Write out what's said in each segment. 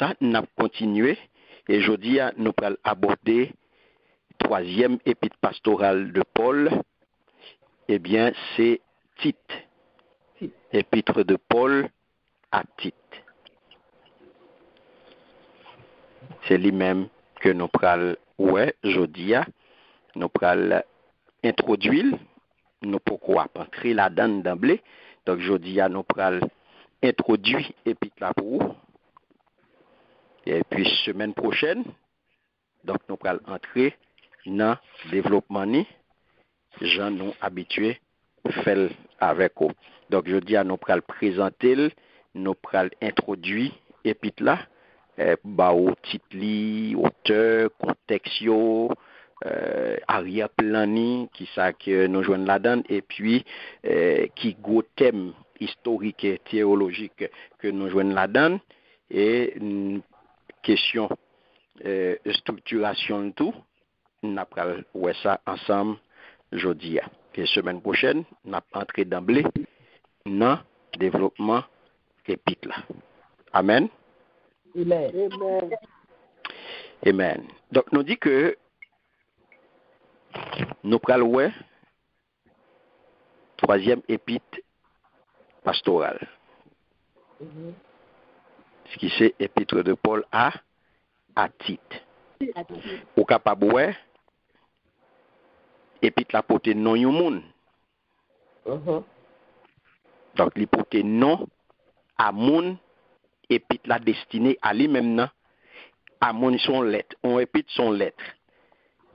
ça, nous avons continué et aujourd'hui, nous allons aborder troisième épître pastorale de Paul. Eh bien, c'est Tite. Épître de Paul à Tite. C'est lui-même que nous allons, aujourd'hui, nous allons introduire, nous pourquoi entrer là-dedans d'emblée. Donc, aujourd'hui, nous allons introduire épître là pour vous. Et puis, semaine prochaine, donc, nous allons entrer dans le développement, gens nous habitués faire avec eux. Donc, aujourd'hui, nous allons présenter, nous allons introduire épître là, au titre, auteur, contexte, arrière-plan, qui ça que nous joignons là-dedans, et puis qui gros thème historique et théologique que nous joignons là-dedans, et une question structuration de tout, nous allons voir ça ensemble jeudi. Et semaine prochaine, nous allons entrer d'emblée dans le développement épître là. Amen. Amen. Amen. Amen. Donc, nous dit que nous prenons troisième épître pastorale. Ce qui c'est épître de Paul à Tite. Au capable ouais, épître la porte non yon moun. Donc, il porte non à moun, épître la destinée à lui-même non, à moun son lettre. On épître son lettre.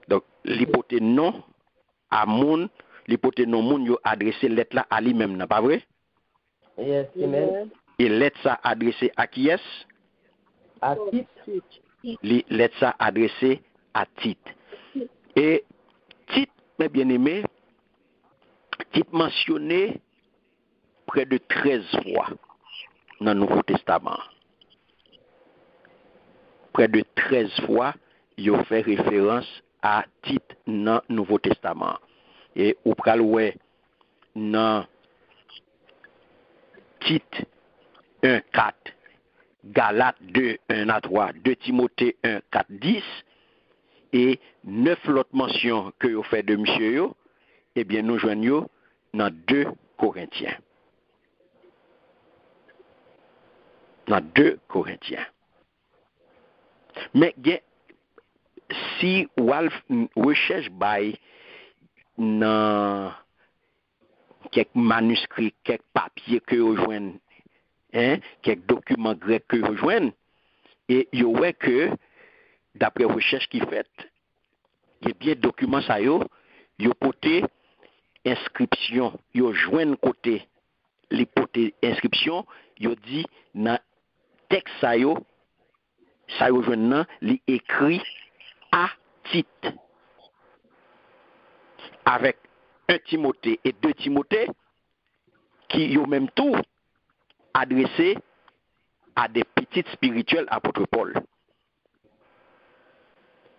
Donc, il porte non à moun, il porte non moun yo adressé lettre là à lui-même non, pas vrai? Yes, amen. Et lettre ça adressé à qui est? À Tite. Lettre ça adressé à Tite. Et Tite, mes bien-aimés, Tite mentionné près de 13 fois dans le Nouveau Testament. Près de 13 fois, il fait référence à Tite dans le Nouveau Testament. Et au pral dans Tite 1:4, Galates 2:1-3, 2 Timothée 1:4-10, et 9 autres mentions que vous fait de monsieur yo, eh bien nous joignons dans 2 Corinthiens. Dans 2 Corinthiens. Mais si Wolf recherche dans quelques manuscrits, quelques papiers que vous joignez, quelques documents grecs que vous joignez, et vous voyez que d'après recherche qui fait, il y a bien documents ça yo porté inscription, yo joignent côté les porté inscription, yo dit dans texte ça yo joignent li écrit à Tite avec 1 Timothée et 2 Timothée qui yo même tout adressé à des petites spirituels apôtres Paul.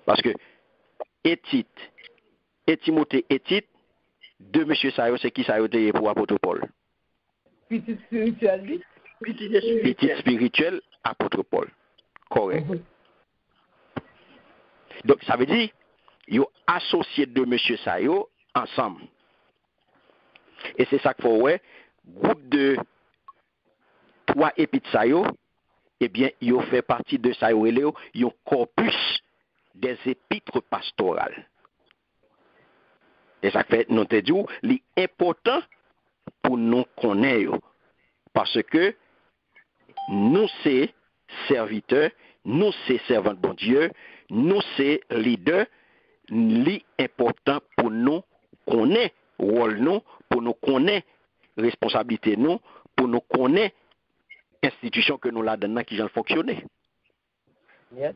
Parce que et Tite, et Timothée et Tite, deux messieurs ça c'est qui ça été pour apôtre Paul? Petit spirituel. Petit spirituel apôtre Paul. Correct. Donc ça veut dire yo associé deux messieurs ça ensemble. Et c'est ça qu'il faut groupe de 3 épîtres ça eh bien yo fait partie de ça yo corpus des épîtres pastorales. Et ça fait nous te dit l'important pour nous connaître parce que nous c'est serviteurs, nous c'est servants de bon Dieu, nous c'est leaders, l'important pour nous connaître rôle nous, pour nous connaître responsabilité nous, pour nous connaître institution que nous là dedans qui j'en fonctionner. Yes.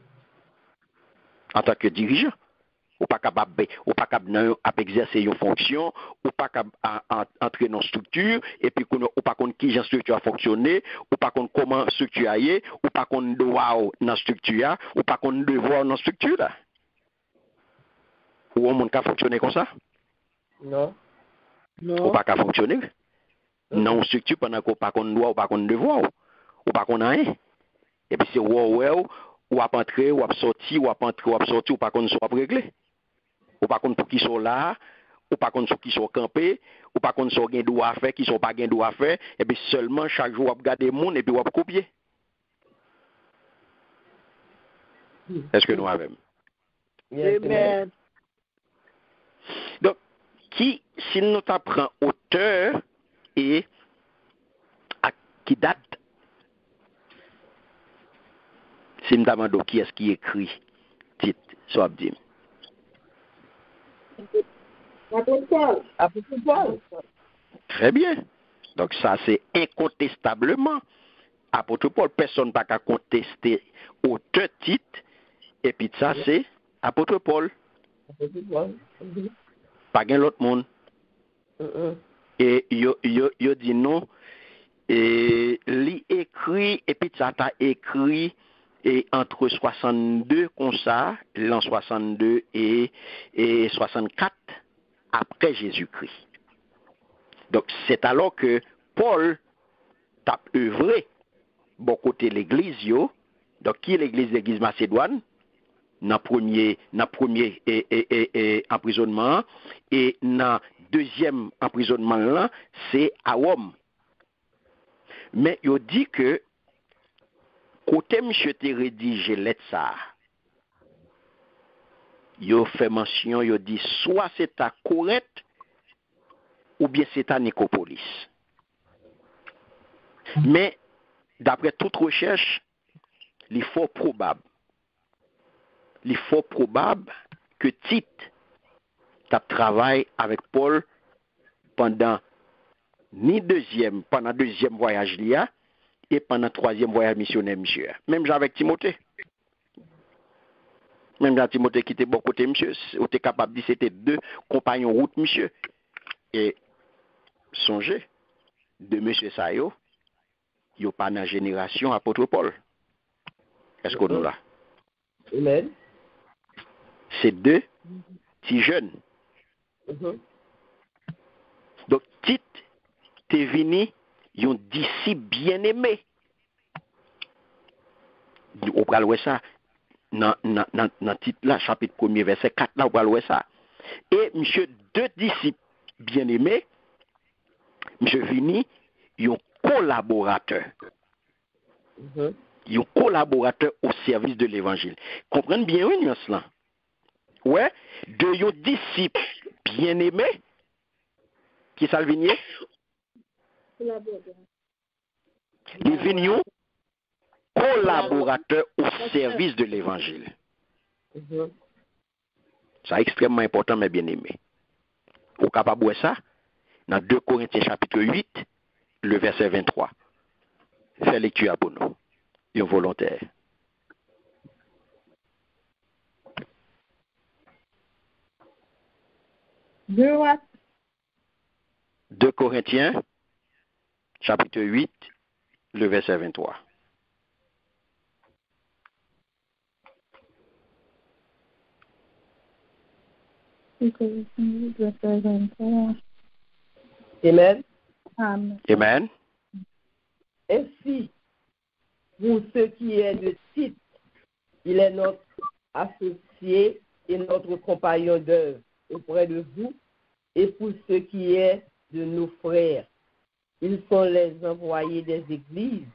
En tant que dirigeant, ou pas capable exercer une fonction, ou pas capable entrer dans une structure, et puis ou pas connaître qui la structure a fonctionné, ou pas connaître comment structure a est, ou pas connaître droit dans la structure, ou pas connaître devoir dans la structure là. Ou on monde qui fonctionner comme ça? Non. Ou pas qu'à fonctionner? Non, structure pendant qu'on pas connaître droit, ou pas connaître devoir, ou pas connaître rien. Et puis c'est ou à entrer, ou à sortir, ou à entrer, ou à sortir, ou pas qu'on soit réglé. Ou pas qu'on pour qui sont là, ou pas qu'on qui sont campés, ou pas qu'on soit gain droit à faire, qui sont pas gain droit à faire, et puis seulement chaque jour, on regarde les monde et puis on copier. Est-ce que nous avons? Amen. Donc, si nous apprenons auteur et qui date, si nous demandons qui est-ce qui écrit, titre, soit dit. Apôtre Paul. Très bien. Donc ça, c'est incontestablement apôtre Paul. Personne n'a qu'à contester auteur, titre, et puis ça, c'est apôtre Paul. Apôtre Paul. Pas gain l'autre monde. Et yo dit non. Et li écrit, et puis ça t'a écrit et entre 62 comme ça, l'an 62 et 64 après Jésus-Christ. Donc c'est alors que Paul t'a œuvré bon côté l'église yo. Donc qui est l'église Macédoine? Dans premier emprisonnement et dans deuxième emprisonnement là, c'est à Rome. Mais il dit que côté monsieur te rédigé lettre ça, il fait mention, il dit soit c'est à Corinthe ou bien c'est à Nicopolis. Mais d'après toute recherche, il est fort probable que Tite travaille avec Paul pendant deuxième voyage là et pendant troisième voyage missionnaire monsieur. Même avec Timothée. Même dans Timothée qui était bon côté monsieur, on était capable de dire c'était deux compagnons route monsieur. Et songez, de monsieur Sayo, il n'y a pas dans la génération apôtre Paul. Est-ce qu'on nous là? Amen. C'est deux petits jeunes. Donc, Tite t'es venu, un disciple bien-aimé. On va voir ça dans Tite là, chapitre 1er, verset 4 là, on va voir ça. Et monsieur, deux disciples bien-aimés, monsieur venu, un collaborateur. Un collaborateur au service de l'évangile. Comprenez bien oui, cela. Ouais, de un disciple bien-aimé, qui Salvinier? Il vient collaborateur au service de l'évangile. C'est extrêmement important, mais bien aimé. Vous êtes capable de voir ça dans 2 Corinthiens chapitre 8, le verset 23. Fais lecture pour nous. Un volontaire. Deux 2 Corinthiens chapitre 8, le verset 23. Amen. Amen. Ainsi, pour ce qui est de Tite, il est notre associé et notre compagnon d'œuvre auprès de vous, et pour ce qui est de nos frères, ils sont les envoyés des églises,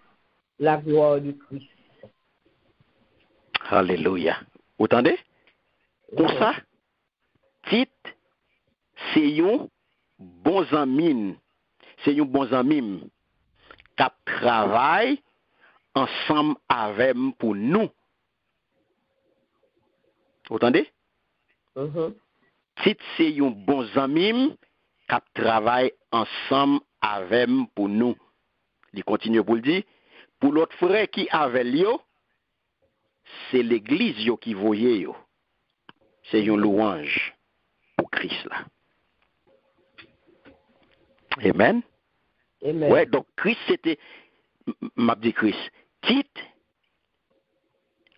la gloire de Christ. Alléluia. Vous entendez? Pour ça, Tite, c'est un bon ami. C'est un bon ami qui travaille ensemble avec pour nous. Vous entendez? Tite, c'est un bon ami qui travaille ensemble avec pour nous. Il continue pour le dire. Pour l'autre frère qui avait lui, c'est l'église qui voyait. C'est une louange pour Christ là. Amen. Amen. Ouais, donc Christ c'était, m'a dit Christ, Tite,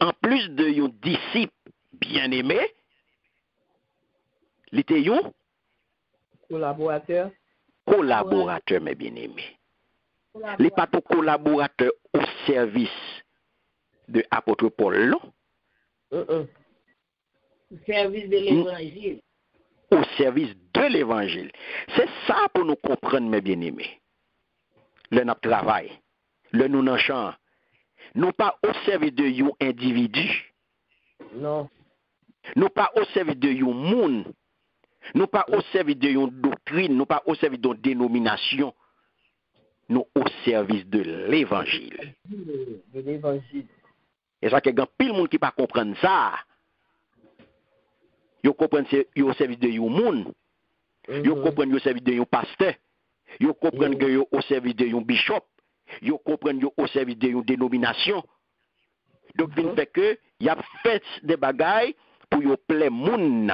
en plus de un disciple bien-aimé, il était un Collaborateur. Mais bien-aimé. Il n'est pas tout collaborateur au service de apôtre Paul, non? Service de l'évangile. Au service de l'évangile. C'est ça pour nous comprendre, mes bien-aimés. Le notre travail, le nous n'en chant, nous pas au service de yon individu. Non. Nous pas au service de yon monde. Nous pas au service de yon doctrine. Nous pas au service de dénomination. Nous au service de l'évangile. De l'évangile. Et ça, qu'il y a pile monde qui pas comprendre ça. Yo comprendre c'est au service de yon monde. Yo comprendre au service de yon pasteur. Yo comprendre que yo au service de yon bishop. Yo comprendre yo au service de yon dénomination. Donc, il fait que y a fait des bagailles pour yo plaire moun.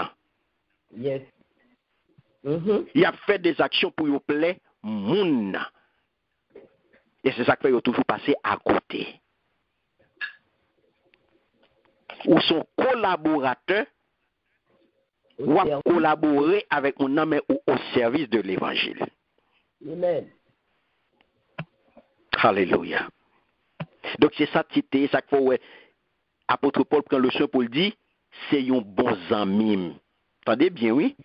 Yes. Y a fait des actions pour yo plaire moun. Et c'est ça que fait yo toujours passer à côté. Ou son collaborateur ou à collaborer avec mon âme ou au service de l'évangile. Amen. Alléluia. Donc c'est ça tité, ça qu'il faut ouais, apôtre Paul prend le soin pour le dire, c'est un bon ami. Entendez bien, oui?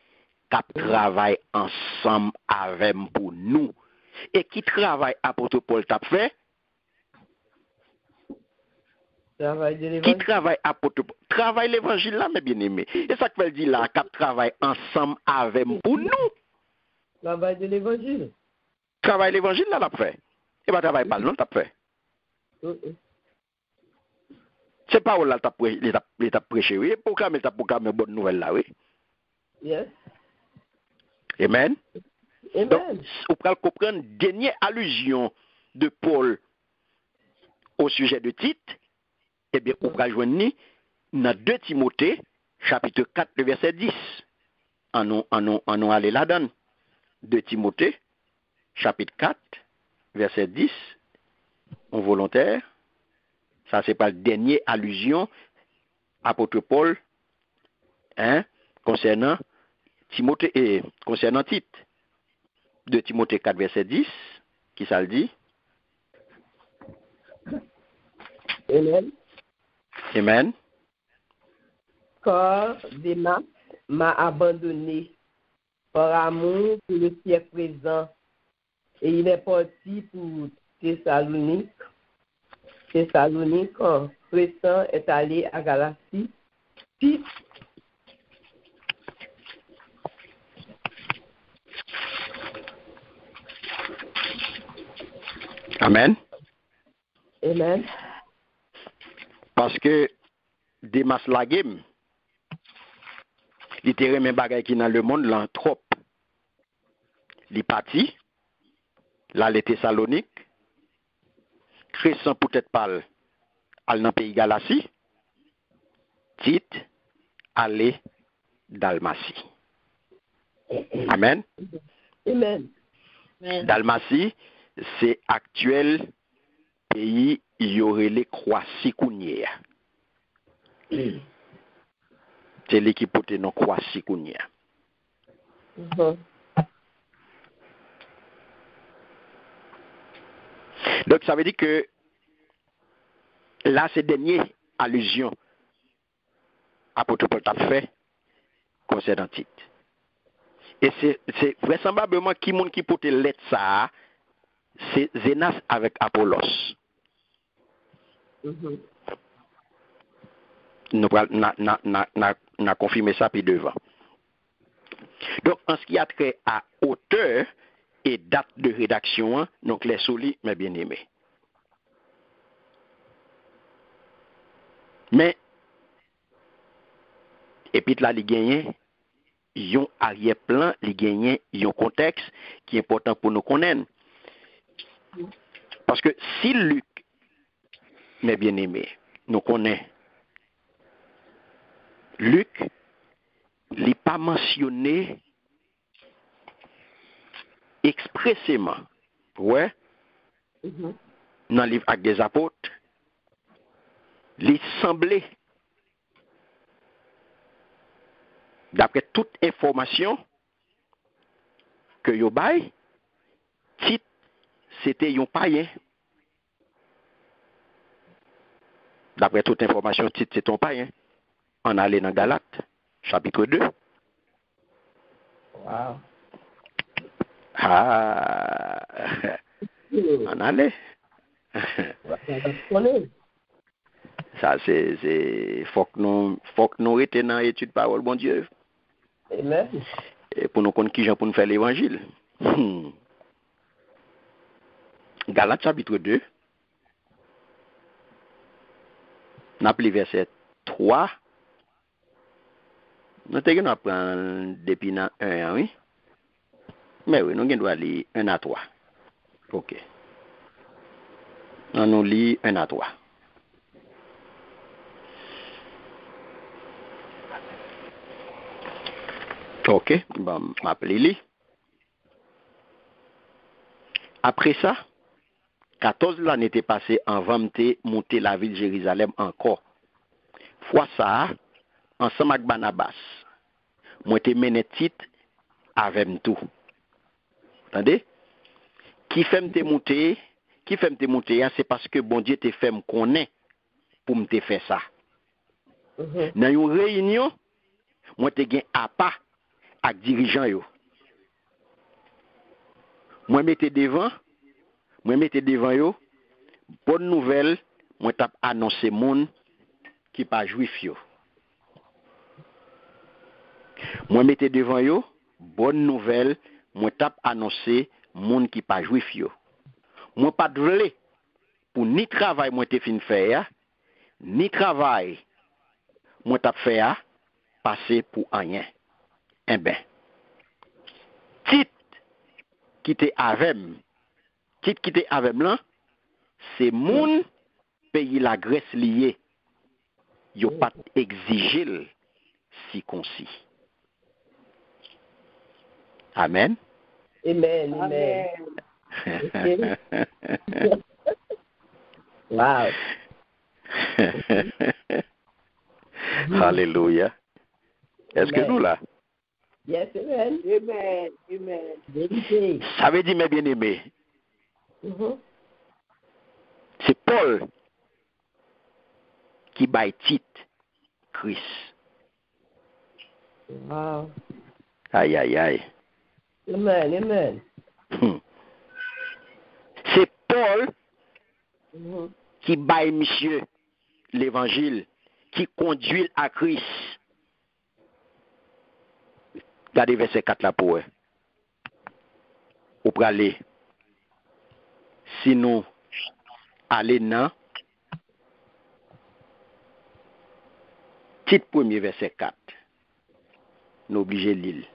Qui travaille ensemble avec pour nous. Et qui travaille apôtre Paul t'a fait? Travail de Qui l'évangile. travaille apôtre Paul? Travaille l'évangile là, mes bien-aimés. Et ça qu'il dit là, qui travaille ensemble avec pour nous. Travail de l'évangile. Travaille l'évangile là, t'a fait. Et pas travaille pas, non, t'a fait. C'est pas où là t'as prêché, oui. Pourquoi mais t'as proclamé bonne nouvelle là, oui. Yes. Amen. Amen. Donc, on peut comprendre dernière allusion de Paul au sujet de Tite. Eh bien, on peut joindre dans 2 Timothée, chapitre 4, le verset 10. En nous aller là-dedans. 2 Timothée, chapitre 4, verset 10. En volontaire. Ça, c'est pas la dernière allusion, apôtre Paul, hein, concernant Timothée et concernant Tite. De Timothée 4, verset 10, qui ça le dit? Amen. Amen. Car Démas m'a abandonné par amour pour le siècle présent et il est parti pour Thessalonique. Quand Crescent est allé à Galatie. Puis, Amen. Amen. Parce que Démas la game, il était même bagay qui dans le monde là trop. Il parti, là les Thessaloniques, Crescent peut-être pas al dans pays Galatie, Tite aller Dalmatie. Amen. Amen. Dalmatie, c'est actuel pays y aurait les Croatie Kounia. C'est l'équipe pour non Croatie Kounia. Donc ça veut dire que là c'est dernière allusion apôtre Paul t'a fait concernant Tite. Et c'est vraisemblablement qui monde qui porte lettre ça, c'est Zénas avec Apollos. Nous n'a confirmé ça puis devant. Donc en ce qui a trait à auteur et date de rédaction, donc les solis, mes bien-aimés. Mais et puis là, il gagne un arrière-plan, il gagne un contexte qui est important pour nous connaître. Parce que si Luc, mes bien-aimés, nous connaît, Luc, il n'est pas mentionné expressément, ouais, dans le livre Actes des Apôtres, il semblait, d'après toute information que yo bay, Tite, c'était un païen. D'après toute information, titre c'est ton païen. On allait dans Galates, chapitre 2. Wow. Ah, on allait. Ça, c'est, faut que nous restions dans l'étude parole, bon Dieu. Amen. Et pour nous connaître qui gens pour nous faire l'évangile. Galates chapitre 2. Nous appelons verset 3. Nous avons prendre depuis 1, oui. Mais oui, nous devons aller 1 à 3. Ok. Nous lisons 1 à 3. Ok, bon, m'appeler. Après ça, 14 l'année était passée en vamté monter la ville de Jérusalem encore. Fois ça, ensemble avec Barnabas, moi te mené titre avec tout. Attendez? Qui fait me monter, c'est parce que bon Dieu te fait me connaître pour me te faire ça. Dans une réunion, moi te gain à pas avec dirigeant yo. Moi mette devant yo, bonne nouvelle, moi t'a annoncé monde qui pas juif yo. Moi mette devant yo, bonne nouvelle, moi t'a annoncé monde qui pas juif yo. Moi pas de vle pour ni travail moi te fin faire, ni travail moi t'a faire passer pour rien. Eh ben, titre qui te avec là, c'est moun pays la Grèce lié. Yo pas exiger si concis. Amen. Amen. Amen. Okay. Wow. Alléluia. Est-ce que nous là? Yes, amen. Amen. Amen. Vérité. Ça veut dire mes bien-aimés. C'est Paul qui baille titre Christ. Wow. Aïe, aïe, aïe. Amen. Amen. C'est Paul qui baille monsieur l'évangile, qui conduit à Christ. Regardez verset 4 là pour eux. Ou pour aller. Si nous allons dans titre premier verset 4. Nous obligés de lire.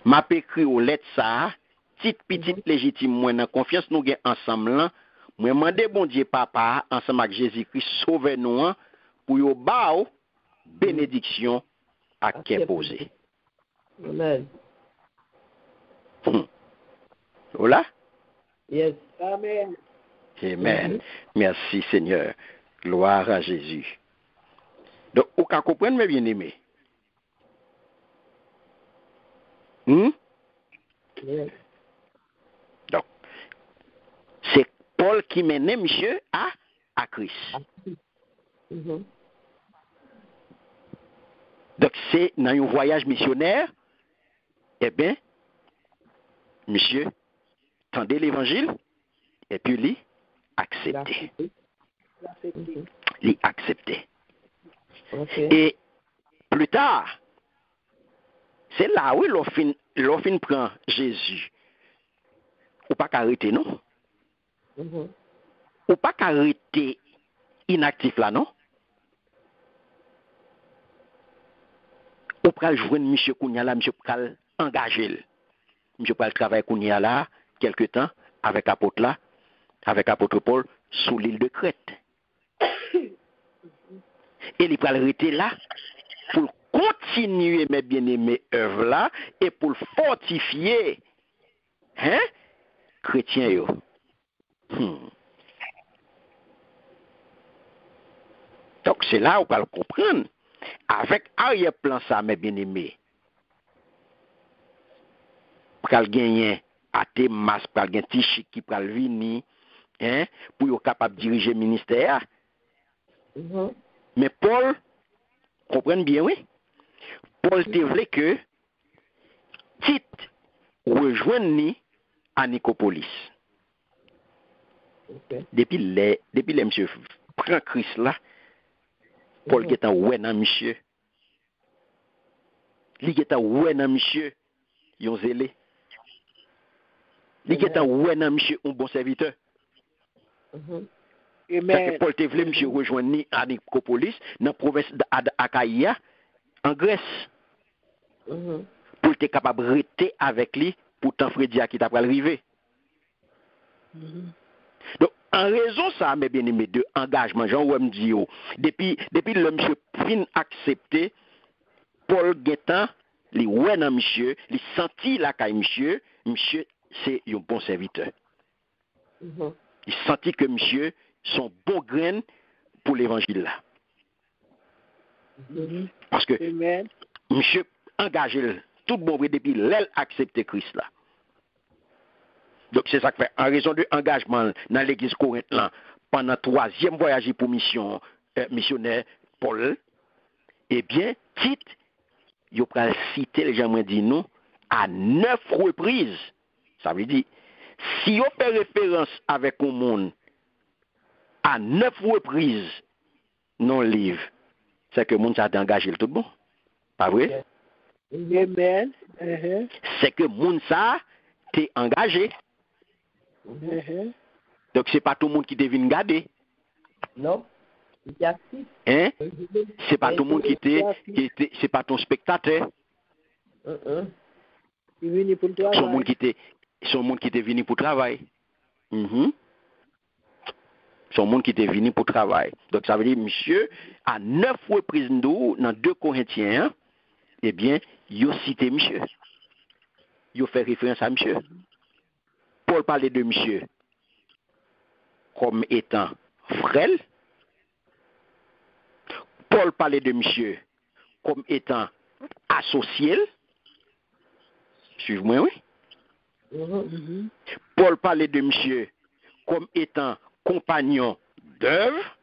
M'a écrit aux lettres ça, titre petit légitime moi dans confiance nous gain ensemble là. Moi mandé bon Dieu papa ensemble avec Jésus-Christ sauver nous pour yo ba bénédiction à qui posé. Amen. Voilà? Yes. Amen. Amen. Merci Seigneur. Gloire à Jésus. Donc, vous comprenez mes bien-aimés? Yes. Donc, c'est Paul qui mène monsieur à Christ. Donc, c'est dans un voyage missionnaire, eh bien, monsieur, tendez l'évangile, et puis lui, acceptez. Lui, acceptez. Okay. Et plus tard, c'est là où l'offre prend Jésus. Ou pas qu'arrêter, non? Ou pas qu'arrêter inactif là, non? Ou pral joindre monsieur Kounia là, monsieur pral engager. Monsieur pral travailler Kounia là, quelque temps, avec apôtre là, avec apôtre Paul, sous l'île de Crète. Et il pral rester là, pour continuer mes bien-aimés œuvres là, et pour fortifier, chrétiens yo. Donc c'est là où on peut le comprendre. Avec arrière-plan ça, mes bien-aimés, pour qu'elle gagne à tes masses, pour qu'elle gagne tichi qui peut venir, hein, pour être capable de diriger le ministère. Mhm. Mais Paul, comprenez bien, oui? Paul te voulait que Tite rejoigne à Nicopolis. Ok. Depuis les monsieur prend Christ là, Paul qui est en ouais dans monsieur. Lui qui est en ouais dans monsieur, yon zélé. Lui qui est en ouais dans monsieur, un bon serviteur. Mhm. C'est Amen. que Paul te voulait monsieur rejoindre à Nicopolis, dans la province d'Achaïa, en Grèce, Mhm. pour être capable de rester avec lui pour t'en Frédia qui t'a pas arrivé. Donc, en raison ça, mes bien-aimés, de engagement, Jean Ouem dit, depuis le monsieur fin accepté, Paul Guetan, les ouais dans monsieur, les senti la caille monsieur, c'est un bon serviteur. Mhm. Il sentit que monsieur sont bon grain pour l'évangile là. Parce que Amen. monsieur engagé tout bon vrai depuis l'aile accepté Christ là. Donc c'est ça que fait en raison de engagement dans l'église Corinthe là pendant troisième voyage pour mission missionnaire Paul, eh bien Tite il pral citer les gens dit nous à 9 reprises. Ça veut dire si on fait référence avec un monde à 9 reprises dans le livre, c'est que le monde s'est engagé tout bon. Pas vrai? Amen. Uh-huh. C'est que le monde ça t'est engagé. Uh-huh. Donc c'est pas tout le monde qui devine garder. Non. Il y a six. Hein? C'est pas tout le monde c'est pas ton spectateur. Mhm. Il est venu pour toi. Son monde qui était venu pour travail. Mhm. Son monde qui était venu pour travail. Donc ça veut dire, monsieur, à 9 reprises nous, dans 2 Corinthiens, eh bien, il a cité monsieur. Il a fait référence à monsieur. Paul parlait de monsieur comme étant frêle. Paul parlait de monsieur comme étant associé. Suivez-moi, oui. Mhm. Paul parlait de monsieur comme étant compagnon d'œuvre.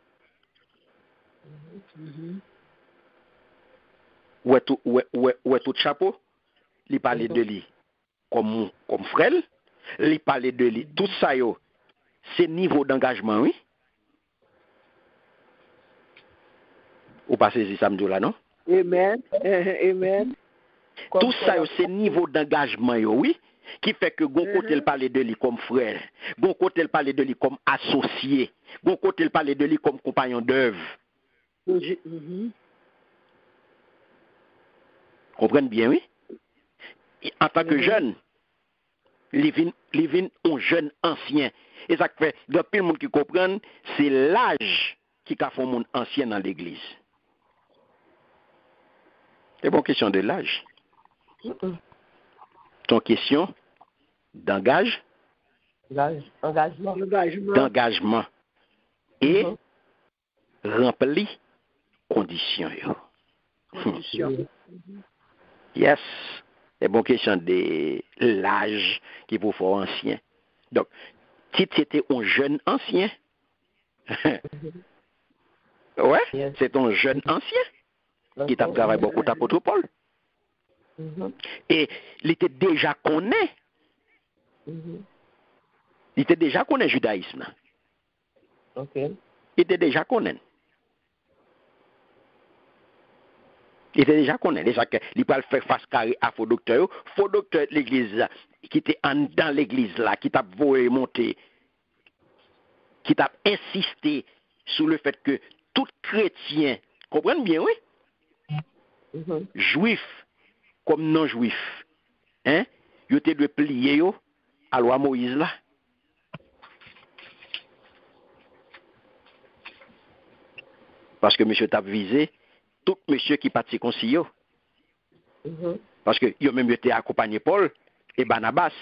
Ou est tout chapeau. Il parlait de lui comme frère. Il parlait de lui. Tout ça, c'est niveau d'engagement, oui. Ou pas saisi samedi là, non? Amen. Amen. Tout ça, c'est niveau d'engagement, oui. Qui fait que gon côté il parlait de lui comme frère, gon côté il parlait de lui comme associé, gon côté il parlait de lui comme compagnon d'œuvre. Comprenez bien, oui? Et en tant que jeune, il vient un jeune ancien. Et ça fait, depuis le monde qui comprend, c'est l'âge qui a fait un monde ancien dans l'église. C'est pas une question de l'âge. C'est une question d'engagement. Et rempli conditions. Yes. C'est une question de l'âge qui vous faut ancien. Donc, Tite c'était un jeune ancien. Ouais, c'est un jeune ancien qui t'a travaillé beaucoup d'apôtre Paul. Et il était déjà connu. Il était déjà connu le judaïsme. Il était déjà connu. Il était déjà connu. Il peut faire face carré à faux docteur de l'église qui était dans l'église là, qui t'a voulu monter, qui t'a insisté sur le fait que tout chrétien, comprenez bien, oui? Juif comme non juif, hein? Ils étaient de plier à la loi Moïse là. Parce que monsieur t'a visé tout monsieur qui partit conseiller. Parce que yo même été accompagné Paul et Barnabas.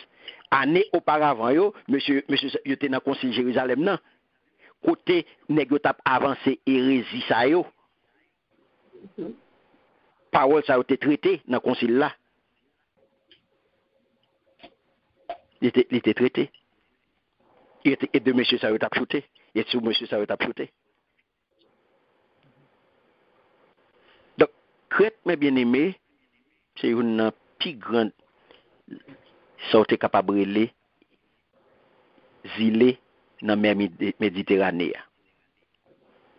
Année auparavant monsieur était dans conseil Jérusalem nan. Côté nèg yo t'a avancé hérésie ça yo. Parole ça a été traité dans concile là. Il était traité. Et de monsieur ça t'a shooté. Et sur monsieur ça t'a shooté. Donc, crête, mes bien-aimés, c'est une plus grande sorte capable de les îles dans la mer Méditerranée.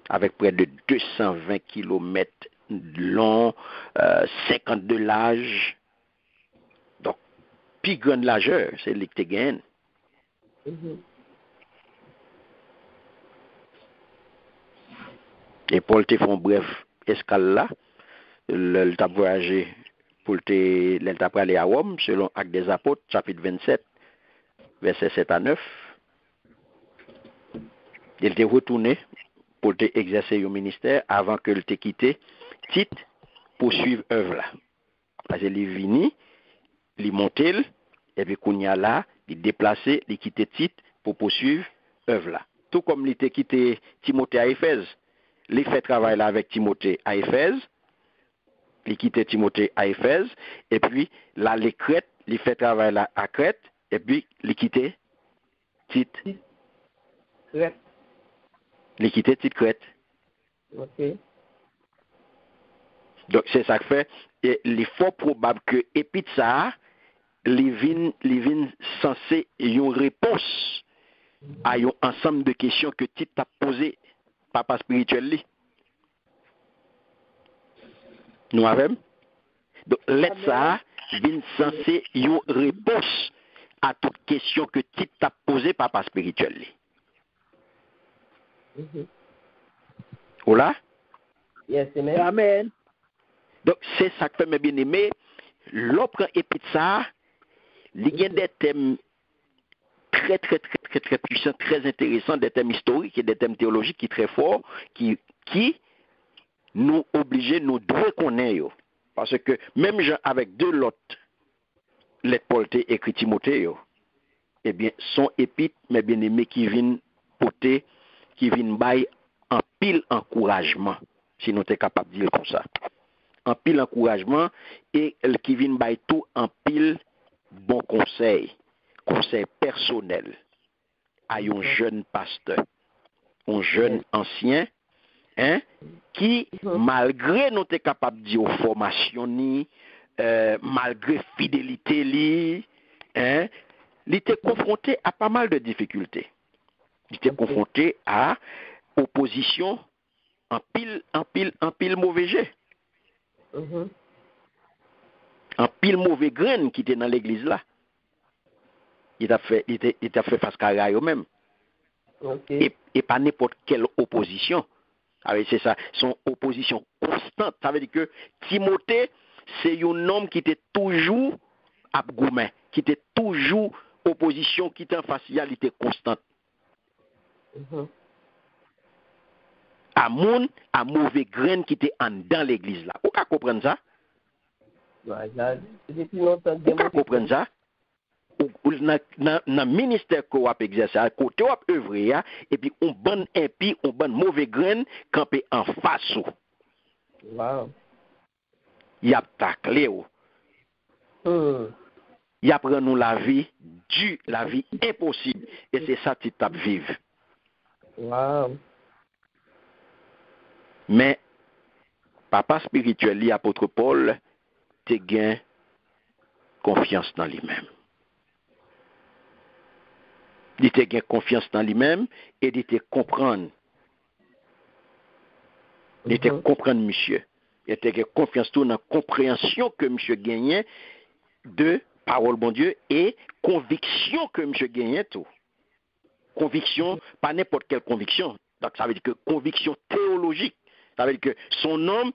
Avec près de 220 km long, 50 de large. Donc, plus grande largeur, c'est le que tu gagnes. Et Paul te font bref escale là, il t'a voyagé pour aller à Rome, selon Actes des Apôtres, chapitre 27, versets 7 à 9. Il t'est retourné pour te exercer au ministère avant que il t'ait quitté Tite pour suivre œuvre là. Parce qu'il est venu, il est monté, et puis qu'on y a là, il est déplacé, il quitté Tite pour poursuivre œuvre là. Tout comme il était quitté Timothée à Éphèse. Il fait travail là avec Timothée à Éphèse. Il quitté Timothée à Éphèse. Et puis là, les Crètes, il fait travail là à Crète. Et puis il quitté Tite. Crète. Il quitté Tite Crète. Ok. Donc c'est ça que fait. Et il est fort probable que épite ça, il vient censé une réponse à un ensemble de questions que Tite t'a posé papa spirituel. Nous avons. Donc, lettre ça vient censé une réponse à toute question que Tite t'a posé papa spirituel. Oula? Yes, amen. Amen. Donc, c'est ça que fait mes bien-aimés. L'autre épître ça, il y a des thèmes très puissants, très intéressants, des thèmes historiques et des thèmes théologiques qui sont très forts, qui nous obligent, nous devons connaître. Parce que même avec deux lots, les Paul écrit Timothée, eh bien, son épître, mes bien-aimés, qui viennent porter, qui viennent bailler en pile encouragement, si nous sommes capables de dire comme ça. En pile encouragement, et qui viennent bailler tout en pile bon conseil personnel à un jeune pasteur, un jeune ancien, qui, malgré nous sommes capables de dire formation, malgré fidélité, il était confronté à pas mal de difficultés. Il était confronté à opposition en pile mauvais jet. En pile mauvais graine qui était dans l'église là. Il a fait face à eux-mêmes. Et pas n'importe quelle opposition. C'est ça, son opposition constante. Ça veut dire que Timothée, c'est un homme qui était toujours abgourmand, qui était toujours opposition, qui était en facialité constante. À mauvais grain qui était en dans l'église là. Vous comprenez ça? Vous comprenez ça? Dans le ministère qu'on a exercé, à côté on a œuvré, et puis on bonne impie, on bonne mauvais grain campé en face. Wow. Il a taclé. Il apprend nous la vie dure, la vie impossible. Et c'est ça que tu tapes vivre. Wow. Mais, papa spirituel, l'apôtre Paul, te gain confiance dans lui-même. Il te gain confiance dans lui-même et il te comprendre. Il te comprendre, monsieur. Il te gain confiance dans la compréhension que monsieur gagnait de parole bon Dieu et conviction que monsieur gagnait tout. Conviction, pas n'importe quelle conviction. Donc ça veut dire que conviction théologique. Ça veut dire que son homme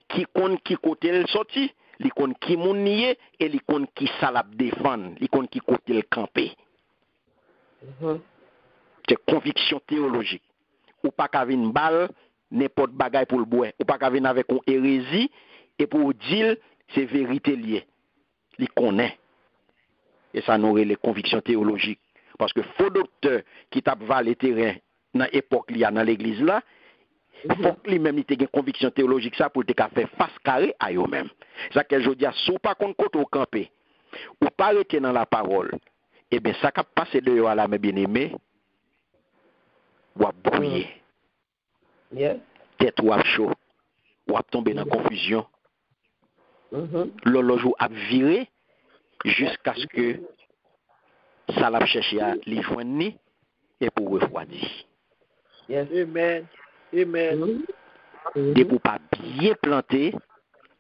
qui compte qui côté le sorti, il compte qui moun nié et il compte qui salab défendre, il compte qui côté le camper. C'est conviction théologique. Ou pas qu'à une balle n'importe bagaille pour le boire, ou pas qu'à venir avec une hérésie et pour dire c'est vérité liée. Il connaît. Et ça n'aurait les convictions théologiques. Parce que faux docteur qui tape les terrains dans l'époque dans l'église là, il faut que lui-même ait une conviction théologique ça pour te faire face carré à eux-mêmes. C'est ça que je dis, si ou pas contre côté au campé, ou pas arrêter dans la parole, eh bien ça qui passe de à la mes bien-aimés, ou à brouiller. Yes. Tête ou à chaud, ou à tomber dans la confusion. L'horloge a viré jusqu'à ce que ça l'a cherché à les joindre et pour refroidir. Yes. Amen. Amen. Et pour pas bien planter,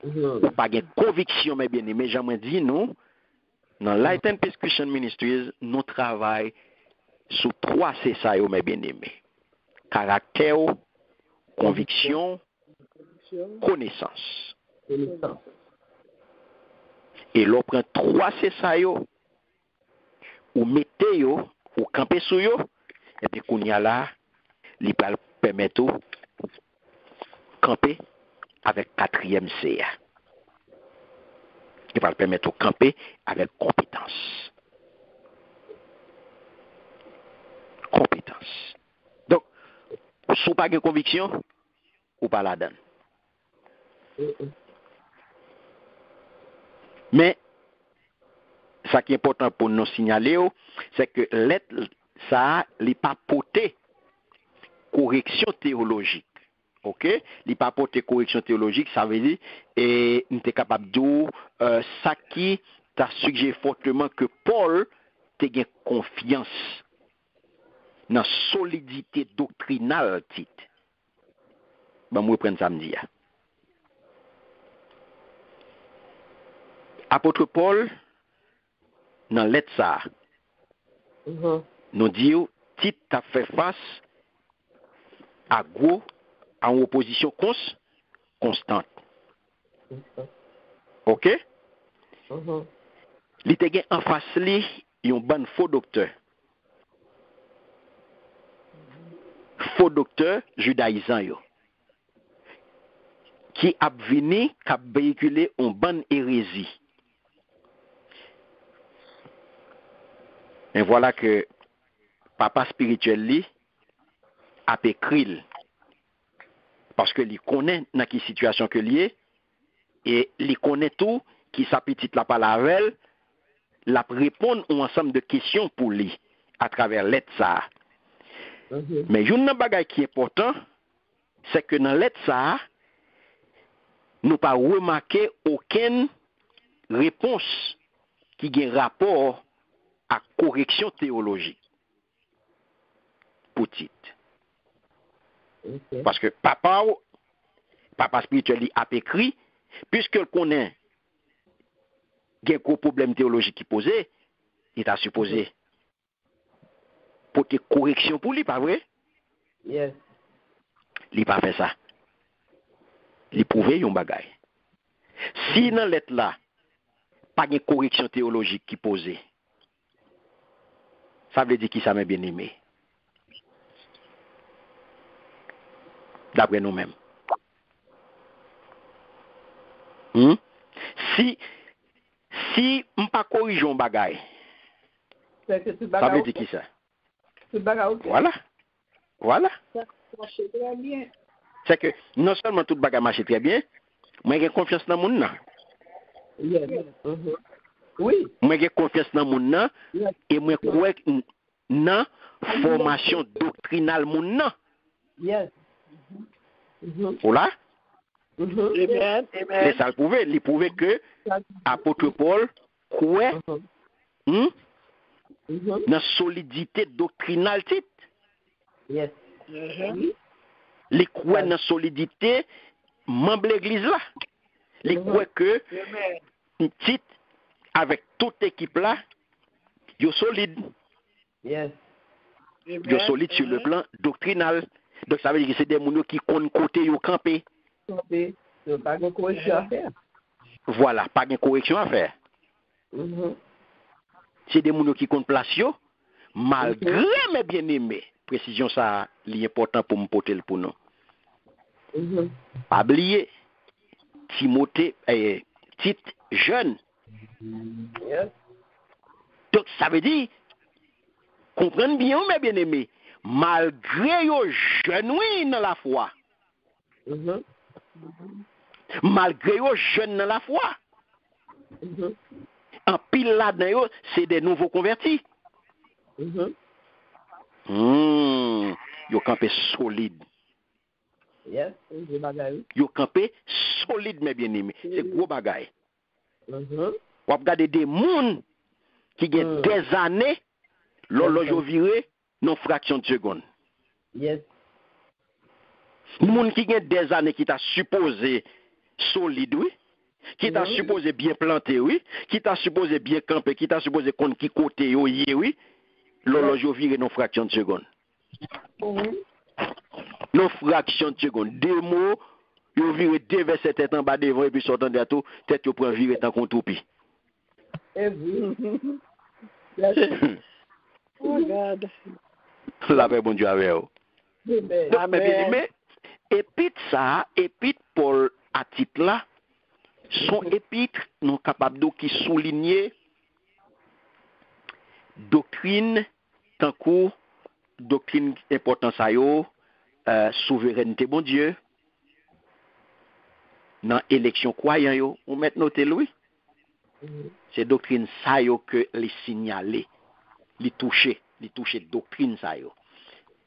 pour pas de conviction, mes bien-aimés, j'aimerais dire nous, dans Light and Prescription Ministries, nous travaillons sur 3 c'est ça, mes bien-aimés. Caractère, conviction, connaissance. Et l'on prend 3 c'est ça, ou mettez yo, ou camper sur yo, et puis qu'on y a là, il va permettre de camper avec 4e CA. Il va permettre de camper avec compétence. Compétence. Donc, si vous n'avez pas de conviction, ou pas la donne. Mais, ce qui est important pour nous signaler, c'est que l'être, ça n'est pas porté correction théologique. OK? Il pas porté correction théologique, ça veut dire, et nous sommes capables de dire, ça qui t'a suggéré fortement que Paul ait confiance dans la solidité doctrinale, titre. Ben, moi, je prends samedi. Apôtre Paul, dans l'être ça, nous disons, titre t'a fait face à gros, en opposition constante. OK? Il était en face li un bon faux docteur. Faux docteur judaïsant yo. Qui a venu qui a véhiculé une bonne hérésie. Et voilà que papa spirituel li a écrit parce que il connaît dans quelle situation que lié et il connaît tout qui sa petite la parle avec elle, la répondre un ensemble de questions pour lui à travers lettre ça. Mais une bagay qui est important, c'est que dans lettre ça, nous pas remarqué aucune réponse qui a rapport à correction théologique. Petite. Parce que papa spirituel a écrit, puisqu'il connaît qu'il y a un gros problème théologique qui posait, il a supposé porter correction pour lui, pas vrai? Yes. Il n'a pas fait ça. Il prouvait un bagay. Si dans lettre là, pas de correction théologique qui posait, ça veut dire qui ça m'a bien aimé. D'après nous-mêmes. Si on pas corrige un bagay, ça veut dire qui ça? Voilà. Ça marche très bien. C'est que non seulement tout bagay marche très bien, mais j'ai confiance dans mon nan. Yes. Oui. Moi j'ai confiance dans mon nan et moi crois dans formation doctrinale mon nan. Yes. Voilà. Amen. Et ça il prouvait que apôtre Paul croit dans la solidité doctrinale titre. Yes. Il croit dans la solidité membre de l'église là. Il croit que titre avec toute équipe là, yo solide. Yes. Yo solide sur le plan doctrinal. Donc ça veut dire que c'est des gens qui connaissent côté yo camper. Pas de correction à faire. Voilà, pas de correction à faire. C'est des gens qui comptent place yo, malgré mes bien-aimés. Précision ça, l'important pour me porter le pour nous. Pas oublier, Timothée, Tite jeune. Yes. Donc ça veut dire, comprenez bien mes bien-aimés, malgré yo jeune oui dans la foi. Malgré yo jeune dans la foi. En pile là-dedans, c'est des nouveaux convertis. Yo campé solide. Yes, c'est bagay. Yo campé solide, mes bien-aimés. C'est gros bagay. Mhm. Ou regarder des moun qui ont des années, l'horloge viré, non fraction de seconde. Yes. Moun qui ont des années qui t'a supposé solide, oui. Qui t'a supposé bien planté, oui. Qui t'a supposé bien camper, qui t'a supposé qu'on qui côté, oui. L'horloge viré, non fraction de seconde. Non fraction de seconde. Deux mots, yo viré deux versets tête en bas devant et puis sortant de tout, tête yo prend viré tant qu'on toupie. Et oui. Oh God. La paix bon Dieu avec vous. Amen. Mais épître ça, épître Paul à titre là, son épître non capable de qui souligner doctrine tant que doctrine importance à yo, souveraineté bon Dieu dans élection croyant yo, on met noter lui. C'est doctrine ça yo que les signaler, les toucher doctrine ça yo.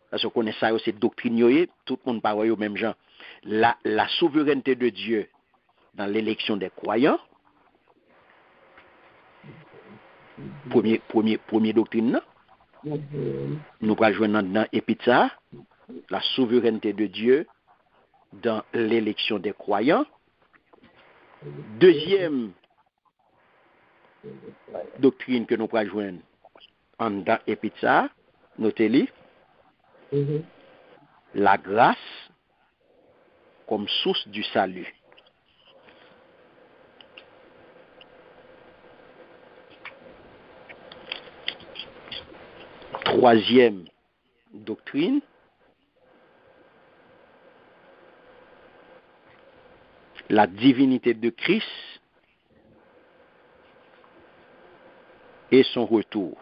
Parce qu'on connaît ça yo c'est doctrine yo, tout le monde parle yo même gens. La souveraineté de Dieu dans l'élection des croyants. Premier doctrine non? Nous allons joindre dans épître ça, la souveraineté de Dieu dans l'élection des croyants. Deuxième doctrine que nous allons joindre dans épître ça, notez-le, la grâce comme source du salut. Troisième doctrine, la divinité de Christ et son retour.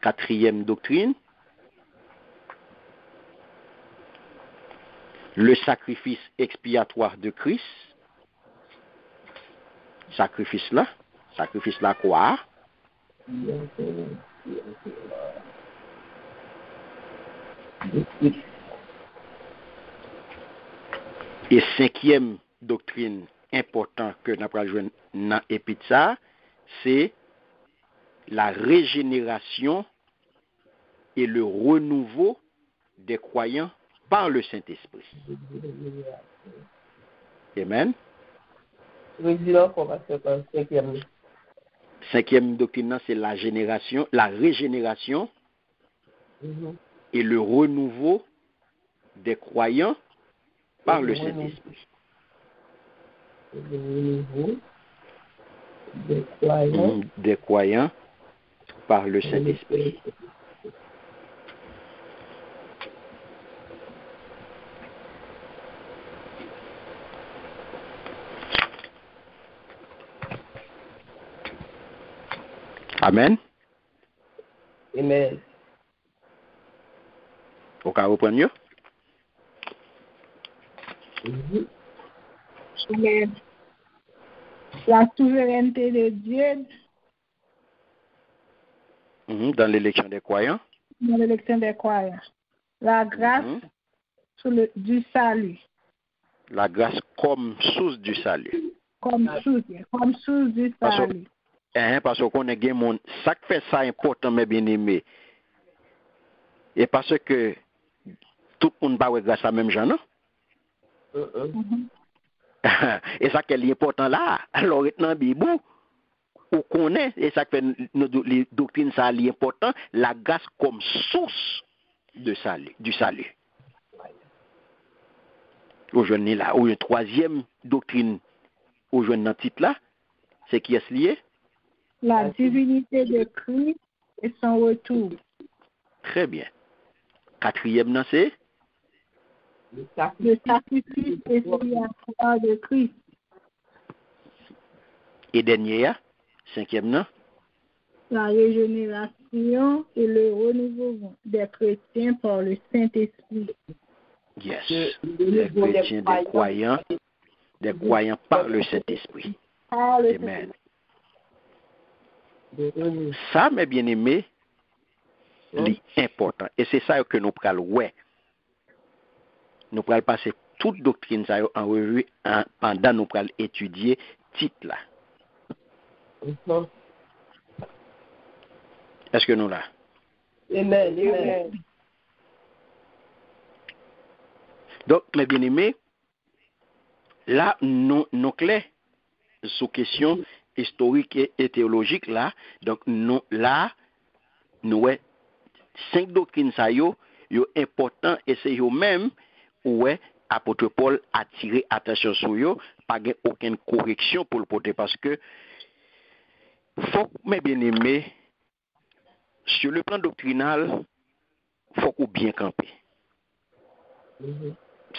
Quatrième doctrine, le sacrifice expiatoire de Christ. Sacrifice là quoi? Et cinquième doctrine importante que nous avons joué dans l'épître ça, c'est la régénération et le renouveau des croyants par le Saint-Esprit. Amen. Cinquième doctrine, c'est la régénération et le renouveau des croyants par le Saint-Esprit. Des croyants par le Saint-Esprit. Amen. Amen. Au cas reprendre mieux. Amen. La souveraineté de Dieu dans l'élection des croyants. Dans l'élection des croyants. La grâce du salut. La grâce comme source du salut. Comme source du salut. Parce qu'on est des monde, ça fait ça important, mes bien-aimés. Et parce que tout le monde va avoir grâce à même gens, non? Et ça qui est important là, alors dans la Bible, on connaît, et ça fait les doctrines, ça est important, la grâce comme source de salut, du salut. Aujourd'hui là, une troisième doctrine, aujourd'hui dans le titre là, c'est qui est lié? La divinité de Christ et son retour. Très bien. Quatrième, non, c'est? Le sacrifice expiatoire de Christ. Et dernier, cinquième, non? La régénération et le renouveau des chrétiens par le Saint-Esprit. Yes. Des chrétiens, des croyants des croyants par le Saint-Esprit. Amen. Ça, mes bien-aimés, c'est important. Et c'est ça que nous prenons, ouais. Nous prenons passer toute doctrine ça en revue pendant nous prenons étudier titre là. Est-ce que nous là? Amen. Donc, mes bien-aimés, là, nos clés sous question historique et théologique là, donc nous là, nous 5 doctrines ça yo important et c'est yo même ouais apôtre Paul a tiré attention sur yo, pas aucune correction pour le porter parce que faut mes bien-aimés sur le plan doctrinal, faut qu'on bien camper.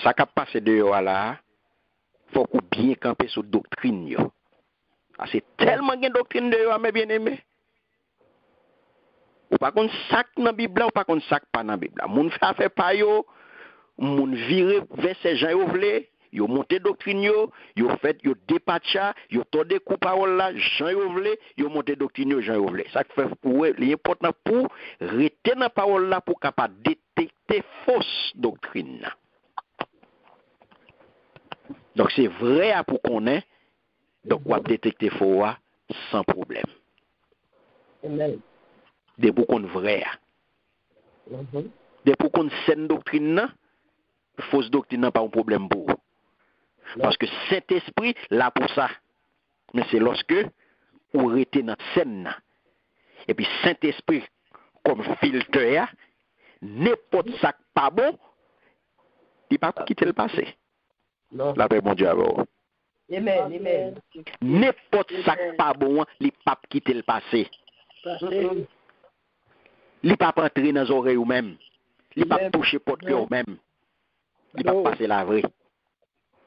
Ça qui passe dehors là, faut qu'on bien camper sur doctrine yo. C'est tellement de doctrine dehors mes bien-aimés. Ou pas qu'on sac dans la Bible, ou pas qu'on sac pas dans la Bible. Moun fait pas yo, moun vire verset Jean yo vle, yo monté doctrine yo fait yo dépatcha, yo torde coup parole là, Jean yo vle, yo monté doctrine yo Jean yo vle. Ça fait pour l'important pour rester dans parole là pour capable détecter fausse doctrine là. Donc c'est vrai pour qu'on ait donc on va détecter faux sans problème. Amen. De pour qu'on vrai. De pour qu'on saine doctrine, fausse doctrine pas un problème pour. Parce que Saint-Esprit là pour ça. Mais c'est lorsque on rete dans scène. Et puis Saint-Esprit comme filtre, n'importe ça pas bon, il pas quitter le passé. Non. La paix mon Dieu alors. Amen. N'importe ça pas bon, il pas quitter le passé. Il pas entrer dans les oreilles ou même. Il pas toucher porte cœur même. Il pas passer la vraie.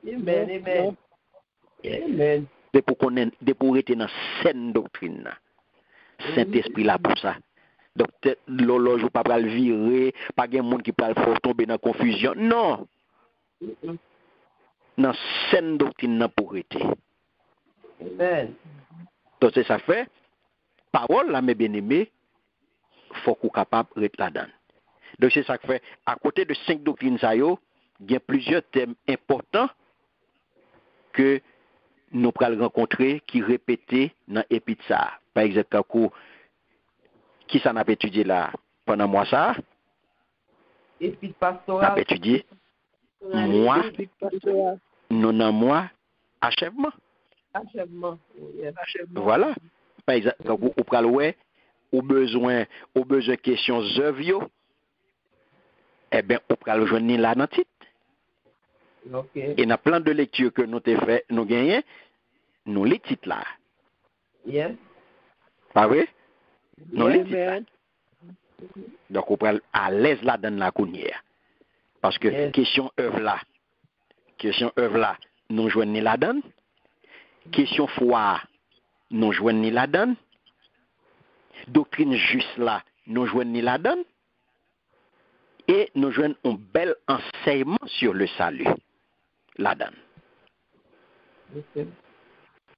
Amen. De pour connaître, de pour être dans saine doctrine. Saint-Esprit là pour ça. Donc l'horloge pas le virer, pas de monde qui peut faire tomber dans confusion. Non. Dans saine doctrine pour être. Amen. Donc c'est ça fait parole là mes bien-aimés, faut qu'on capable être là-dedans. Donc c'est ça que fait à côté de 5 doctrines ça yo, il y a plusieurs thèmes importants que nous pourrons rencontrer qui répétés dans l'épître ça. Par exemple, qui ça n'a pas étudié là pendant moi ça? Épître N'a pastorale. pas étudié moi, non en moi, achèvement. Achèvement. Voilà. Par exemple, vous pourrez ouais, au besoin questions œuvres, eh bien, on pourra le joindre là dans le titre. Okay. Et dans plein de lectures que nous avons fait, nous gagnons, nous les titres là. Yes. Pas vrai? Nous les titres là. Amen. Donc, on pourra à l'aise là dans la cournière. Parce que Yes. question œuvre là, nous joignons là-dedans. Question foi, nous joignons là-dedans. Doctrine juste là, nous joignons là-dedans. Et nous joignons un bel enseignement sur le salut là-dedans. Okay.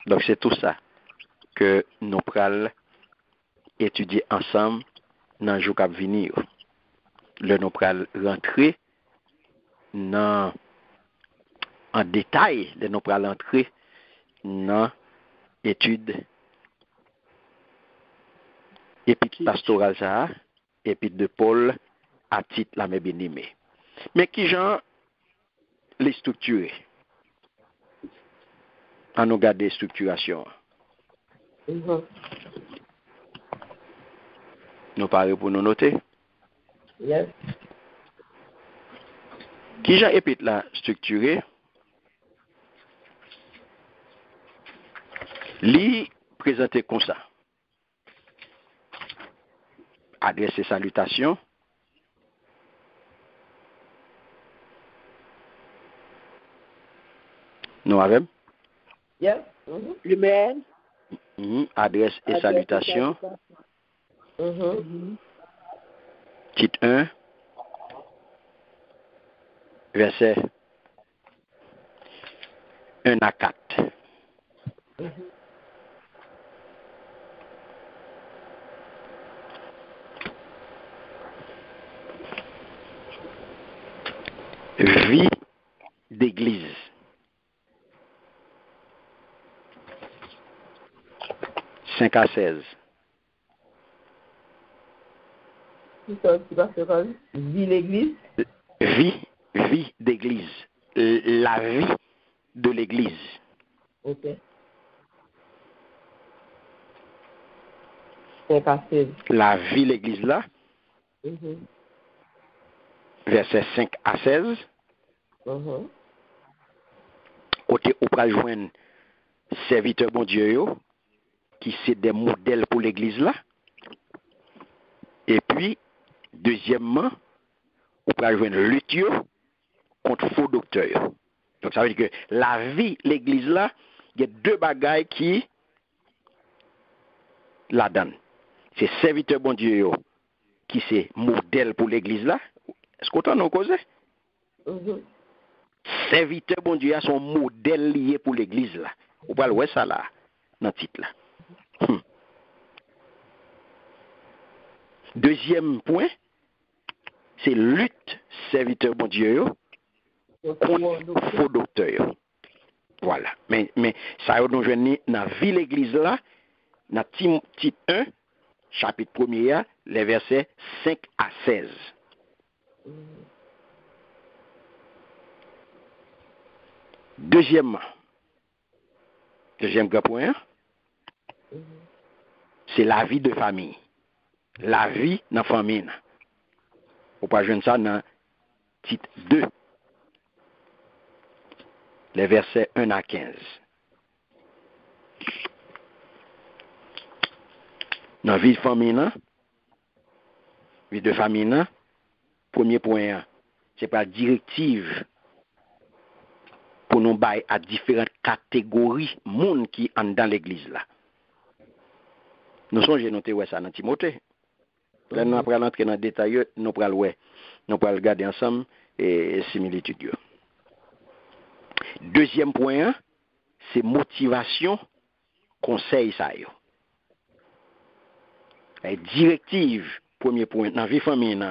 Donc c'est tout ça que nous pourrons étudier ensemble dans le jour qui venir. Le nous pourrons rentrer en détail, le nous pourrons entrer dans l'étude épître pastorale ça, épître de Paul à titre la mes bien-aimés. Mais qui genre les structurer? À nous garder structuration. Nous parlons pour nous noter. Yes. Qui genre épître la structuré? Li présenté comme ça. Adresse et salutations. Nous avons Yes. Amen. adresse et salutations. Titre 1, verset 1 à 4. Vie d'église. 5 à 16. Vie l'église. Vie d'église. La vie de l'église. Ok. 5 à 16. La vie l'église là. Verset 5 à 16. Côté où pral joindre serviteur bon Dieu yo, qui c'est des modèles pour l'église là. Et puis deuxièmement, on pral joindre lutte yo contre faux docteurs. Donc ça veut dire que la vie l'église là, il y a deux bagailles qui la donnent. C'est serviteur bon Dieu yo, qui c'est modèle pour l'église là. Est-ce qu'on t'en a causé? Serviteur bon Dieu a son modèle lié pour l'église là. Ou pas le ça là dans le titre là. Deuxième point, c'est lutte serviteur bon Dieu contre faux docteur. Voilà. Mais ça nous joindre dans la vie l'église là, dans titre 1, chapitre 1er, les versets 5 à 16. Deuxième grand point, c'est la vie de famille. La vie dans la famille. Vous pouvez joindre ça dans titre 2, les versets 1 à 15. Dans la vie de famille, premier point, c'est pas directive pour nous bailler à différentes catégories de monde qui sont dans l'église là. Nous sommes noté ça dans Timothée. Là, nous allons entrer dans le détail, nous allons regarder ensemble et similitudes. Deuxième point, c'est motivation, conseil ça yo. Et directive, premier point, dans la vie famille,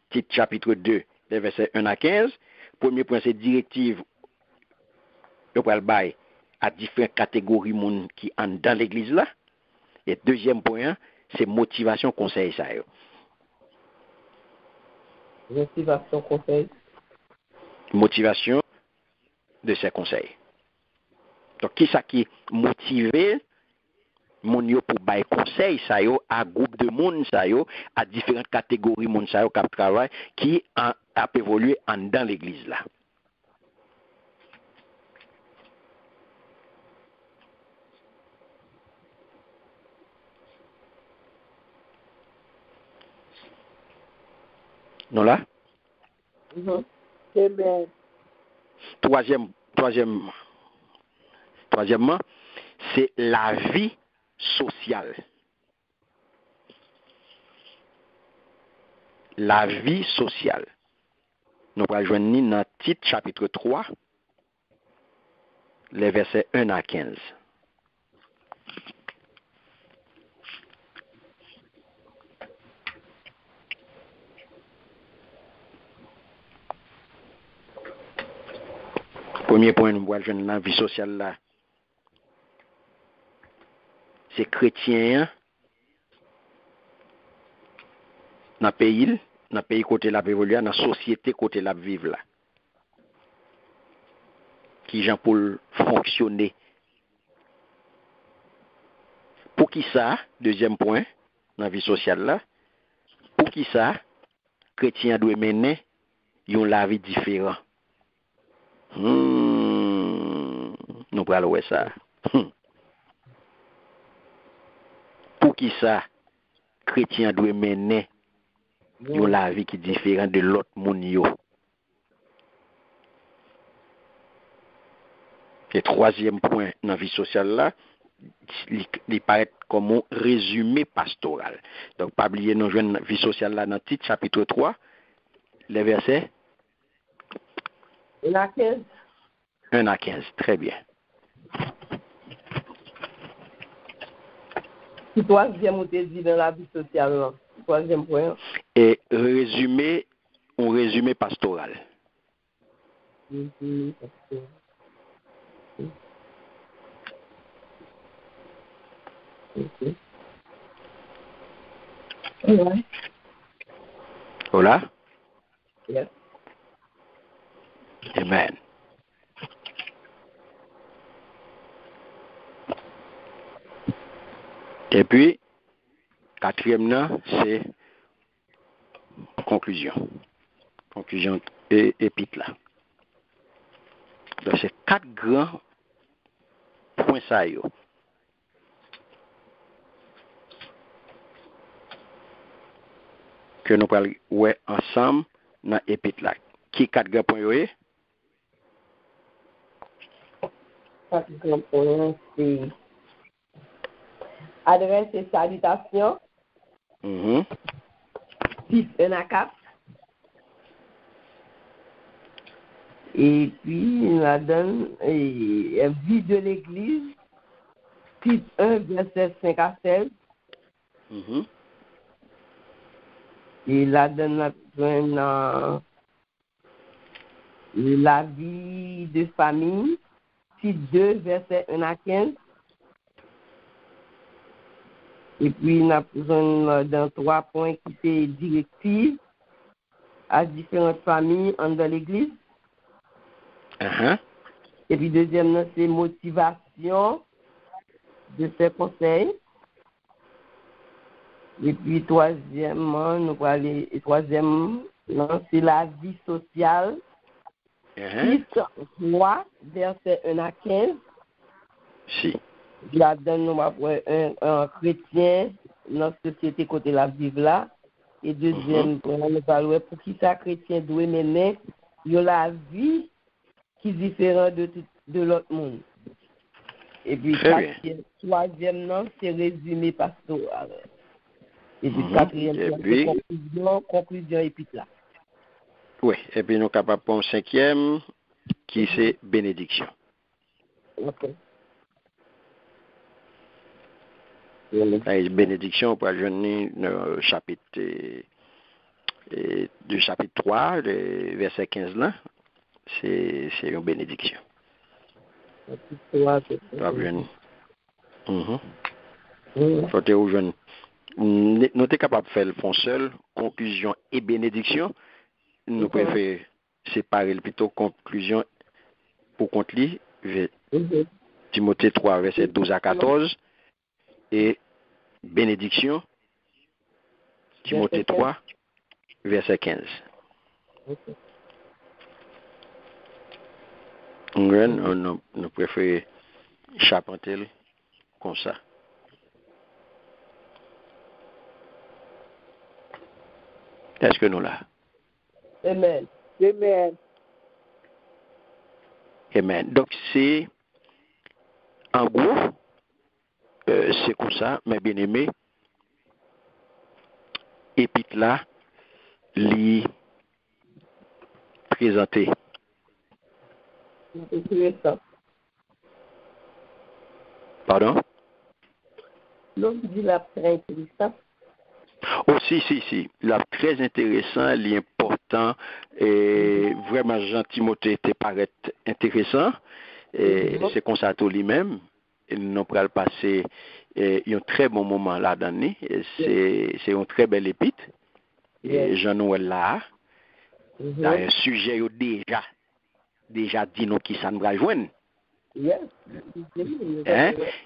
titre chapitre 2, les versets 1 à 15. Premier point, c'est directive, le pral bail à différentes catégories de monde qui sont dans l'église là. Et deuxième point, c'est motivation, conseil ça yo. Motivation, conseil. Motivation de ces conseils. Donc, qui ça qui motive mon yo pour bailler conseil ça yo à groupe de monde ça yo à différentes catégories monde ça yo qui travaille qui a évolué en dans l'église là. Non là? Amen. Troisièmement, c'est la vie sociale. La vie sociale. Nous allons joindre dans le titre chapitre 3, les versets 1 à 15. Premier point, nous allons joindre dans la vie sociale là. C'est chrétien dans le pays côté la évoluer, dans la société côté la vivre là. Qui gens pour fonctionner. Pour qui ça, deuxième point, dans la vie sociale là, pour qui ça, chrétien doit mener la vie différente. Nous allons voir ça. Pour qui ça, chrétien doit mener la vie qui est différente de l'autre monde yo. Et troisième point dans la vie sociale là, il paraît comme un résumé pastoral. Donc pas oublier nous joindre la vie sociale là dans le titre chapitre 3, les versets 1 à 15. 1 à 15, très bien. Troisième, on te dit dans la vie sociale. Non? Troisième point. Et un résumé pastoral. Okay. Ouais. Voilà? Yes. Amen. Et puis, quatrième, c'est conclusion. Conclusion et épître là. Donc, c'est 4 grands points ça yo. Que nous parlons ensemble dans l'épître là. Qui 4 grands points yo est? 4 grands points, c'est adresse et salutation. 6, 1 à 4. Et puis, il la donne vie de l'Église, titre 1, verset 5 à 16. Et la donne la vie de famille, titre 2, verset 1 à 15. Et puis, il a besoin dans 3 points qui c'est directive à différentes familles dans l'Église. Et puis, deuxième, c'est motivation de ces conseils. Et puis, troisièmement, c'est la vie sociale. 6, 3, verset 1 à 15. Si. La donne nous un chrétien dans la société côté la vivre là. Et deuxième, nous parlons pour qui ça chrétien doit mener la vie qui est différente de l'autre monde. Et puis, troisième, c'est résumé pastoral. Et puis, quatrième, c'est conclusion épître là. Oui, et puis nous sommes capables pour un 5e qui c'est bénédiction. Ok. Bénédiction pour ajouter le chapitre du chapitre 3, le verset 15 là, c'est une bénédiction. Nous sommes capables de faire le fond seul, conclusion et bénédiction. Nous préférons séparer plutôt conclusion pour compte li, Timothée 3, verset 12 à 14, et bénédiction, Timothée 3, verset 15. Nous préférons charpenter comme ça. Est-ce que nous là? Amen. Amen. Amen. Donc, c'est, en gros, c'est comme ça, mes bien-aimés, épître là, li présenté. Intéressant. Pardon? L'homme dit la très intéressant. Oh, si. Là, très intéressant, l'important, et vraiment, Jean Timothée te paraît intéressant. Et c'est comme ça tout lui-même. Nous pourrons passer un très bon moment là-dedans. C'est un très bel épître. Et Jean-Noël là, dans un sujet déjà dit nous qui ça nous va joindre.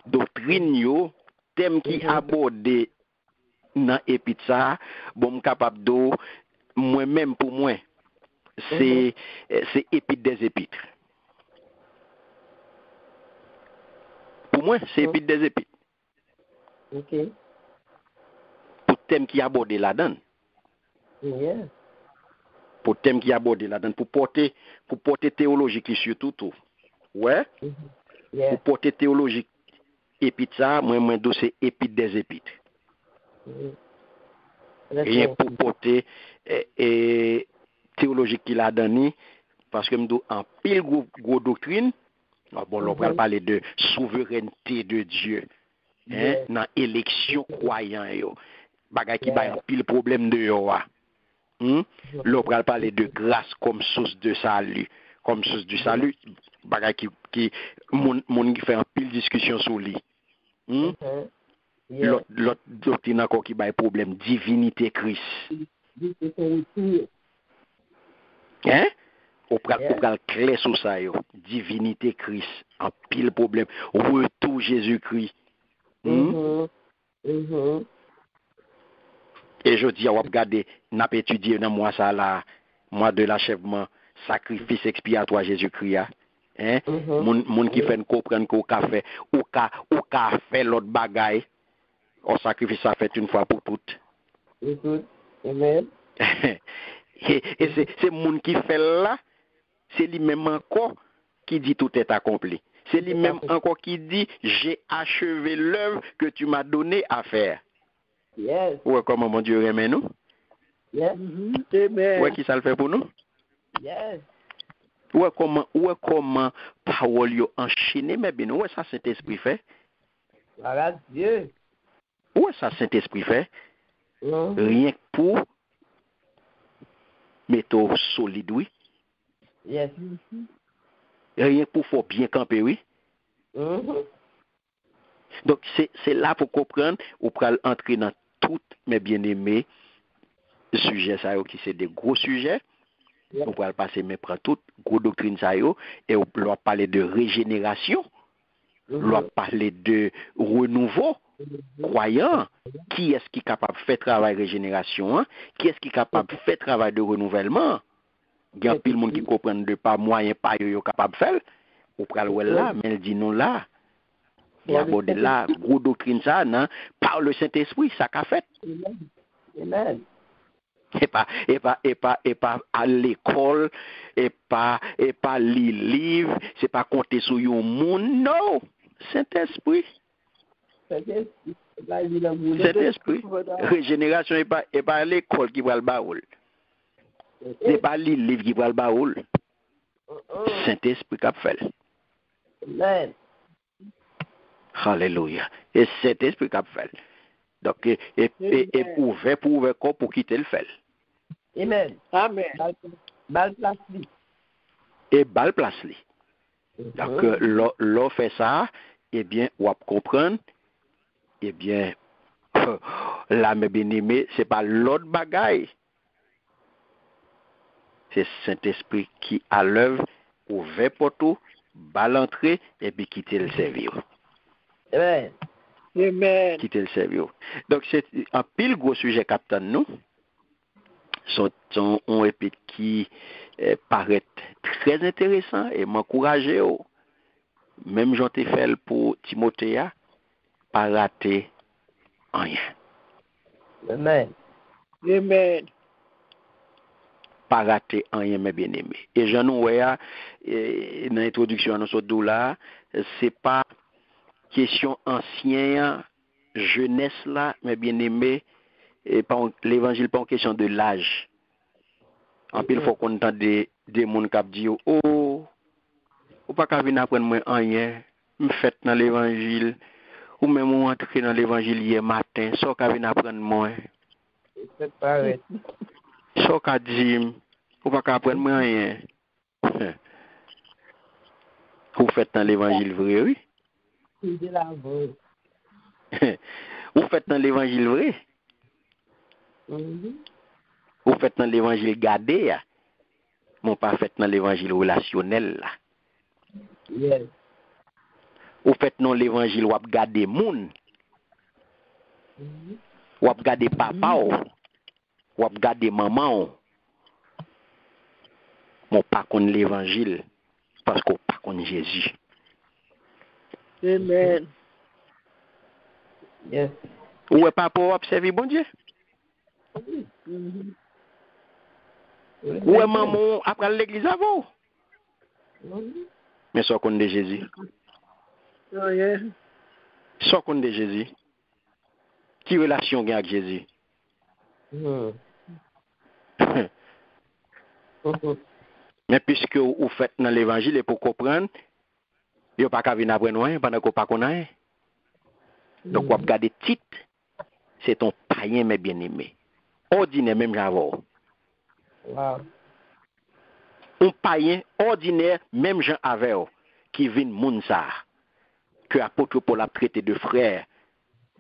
Doctrine, thème qui abordé dans épître ça, bon capable de moi-même pour moi, c'est épître des épîtres. Pour moi, c'est épître des épîtres. OK. Pour thème qui abordé là-dedans. Pour thème qui abordé là-dedans, pour porter théologie qui surtout tout. Ouais. Pour porter théologie épître ça, moi c'est épître des épîtres. Rien pour porter théologie qu'il a donné, parce que nous en pile gros doctrine. Bon, on va parler de souveraineté de Dieu. hein, dans élection croyant yo. Bagay qui ba un pile problème de yo wa. L'on va parler de grâce comme source de salut, comme source du salut, bagay qui mon qui fait un pile discussion sur lui. L'autre doctrine encore qui ba problème divinité Christ. Hein? On pral clair sur ça yo. Divinité Christ, un pile problème, retour Jésus-Christ. Et je dis, on va regarder, n'a pas étudié dans moi ça là, moi de l'achèvement, sacrifice expiatoire Jésus-Christ. Hein? Moun qui fait comprendre qu'on ka fait ou ka fait l'autre bagaille, on sacrifice ça fait une fois pour toutes. Amen. Et c'est moun qui fait là, c'est lui-même encore qui dit tout est accompli. C'est lui-même encore qui dit j'ai achevé l'œuvre que tu m'as donné à faire. Yes. Ouais, comment mon Dieu remet nous? Yes. Amen. Ouais, qui ça le fait pour nous? Yes. Ouais, comment parole yo enchaîné, mais bien, ouais, ça Saint-Esprit fait. Voilà Dieu. Ouais, ça Saint-Esprit fait. Rien que pour mettre solide, oui. Yes. Rien que pour faut bien camper, oui. Donc, c'est là pour comprendre, ou pour entrer dans tout, mes bien-aimés, sujets, ça, qui c'est des gros sujets. On pourra passer, mais prendre toute gros doctrine, ça, et on peut parler de régénération, on va parler de renouveau, croyant, qui est-ce qui est capable de faire travail de régénération, hein? Qui est-ce qui est capable de faire travail de renouvellement. Il y a pile de monde qui comprend de pas moyen, pas yo capable de faire. On pourra le là, mais il dit non là. Il y a de là, gros doctrine ça, non? Par le Saint-Esprit, ça qu'a fait. Amen. Et pas à l'école, et pas lire livre, c'est pas compter sur un monde, non. Saint-Esprit. Saint-Esprit. Régénération et pas à l'école qui va le baoul. C'est pas lire livre qui va le baoul. Saint-Esprit qui a fait. Amen. Alléluia. Et Saint-Esprit qui a fait. Donc, et ouvert pour quitter le fait. Amen. Amen. Bal place li. Et bal place li. Donc, l'on fait ça, eh bien, on va comprendre, eh bien, là, mes bien-aimés, c'est pas l'autre bagaille. C'est Saint-Esprit qui, à l'œuvre, ouvert pour tout, bal entrer, et puis quitter le servir. Amen. Amen. Quitter le servir. Donc, c'est un pile gros sujet, captain, nous. Son répète qui paraît très intéressant et m'encourager. Même j'en ai fait pour Timothée, pas rater rien. Amen. Amen. Pas rater rien, mes bien-aimés. Et j'en ai dans l'introduction à notre là, c'est pas question ancienne, jeunesse là, mes bien-aimés, et pas l'évangile pas en question de l'âge. En pile faut qu'on entende des gens qui disent oh, ou pas qu'à venir apprendre moi rien, me fait dans l'évangile ou même ou entrer dans l'évangile hier matin, ça qu'à venir apprendre moi. C'est pareil. Ça qu'à dire ou pas qu'à apprendre moi rien. Vous faites dans l'évangile vrai, oui? C'est la vraie. Vous faites dans l'évangile vrai? Vous faites dans l'évangile gardé, mon pas fait dans l'évangile relationnel là. Yes. Vous faites dans l'évangile ou garder moun. Ou garder papa ou garder maman. Mon pas connaît l'évangile parce qu'on pas connaît Jésus. Amen. Yes. Ou pas pour observer bon Dieu. Ou maman après l'église avant. Mais ça connaît Jésus. Oh, yeah. Ça connaît Jésus. Qui relation gagne avec Jésus? Mais puisque vous faites dans l'évangile et pour comprendre, il n'y a pas qu'à venir après nous pendant qu'on ne pas connaît. Donc, on va regarder Tite, c'est ton païen, mais bien-aimé. Ordinaire, même j'avais. Wow. Un païen ordinaire, même Jean avait, qui vient Mounsa, que l'apôtre Paul a traité de frère,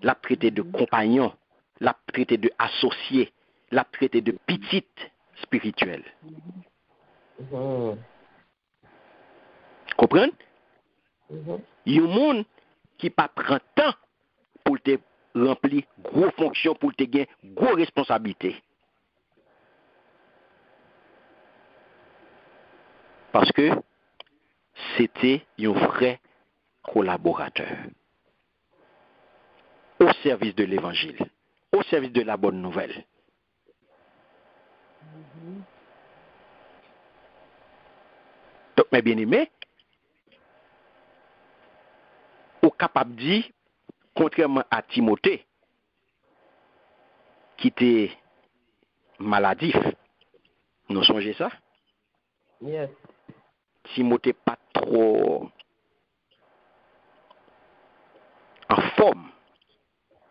l'a traité de compagnon, l'a traité de associé, l'a traité de petite spirituelle. Comprenez? Il y a un monde qui pas prend temps pour te remplir gros fonctions, pour te gagner gros responsabilités. Parce que c'était un vrai collaborateur au service de l'évangile, au service de la bonne nouvelle. Donc, mes bien-aimés, au capable de dire, contrairement à Timothée, qui était maladif, nous songez ça? Yes. Timothée pas trop en forme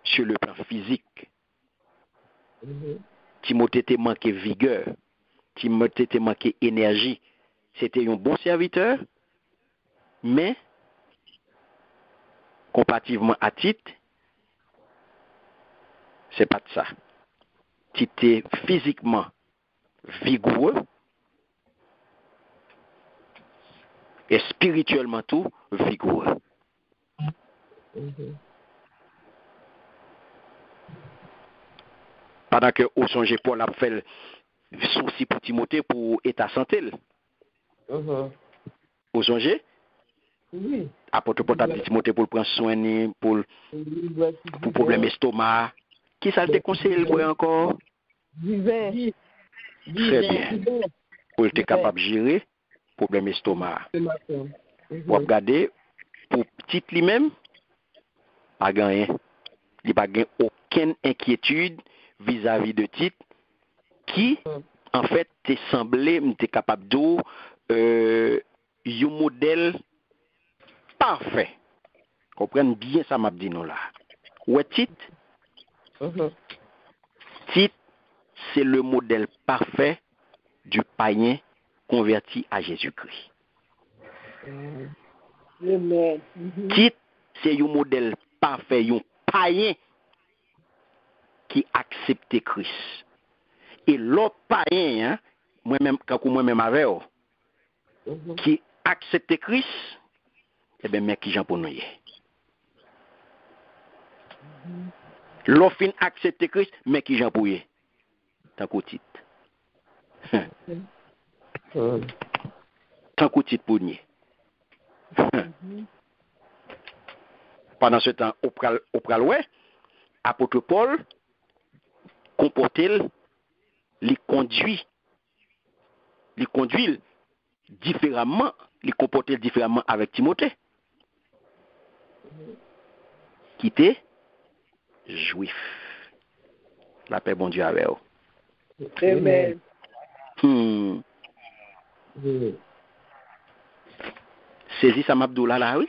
sur le plan physique. Timothée te manqué vigueur. Timothée te manqué énergie. C'était un bon serviteur, mais comparativement à Tite, c'est pas de ça. Tite est physiquement vigoureux et spirituellement tout vigoureux. Pendant que au songe Paul a fait souci pour Timothée pour état santé. Au songe? Oui. Apôtre Paul a dit Timothée pour prendre soin pour problème estomac. Qui ça te conseille quoi encore? Vivant. Très bien. Pour être capable de gérer problème estomac. Pour regarder pour petit lui-même pas gagné. Il n'a pas gagné aucune inquiétude vis-à-vis de Tite qui en fait t'est semblé t'es capable de un modèle parfait. Comprenez bien ça m'a dit nous là. Ouais Tite. Tite c'est le modèle parfait du païen converti à Jésus-Christ. Amen. Tite, c'est un modèle parfait, un païen qui accepte Christ. Et l'autre païen, moi-même, quand moi-même avec, qui accepte Christ, eh bien, mais qui j'en pour nous. L'autre fin accepte Christ, mais qui j'en pour nous. Tant qu'au Tite. Tant qu'au Tite pour nous. Pendant ce temps, au pral ouais, apôtre Paul comportait, les conduit différemment, les comportait différemment avec Timothée, qui était juif. La paix bon Dieu avec eux. Amen. Saisis ça m'abdoula là, oui.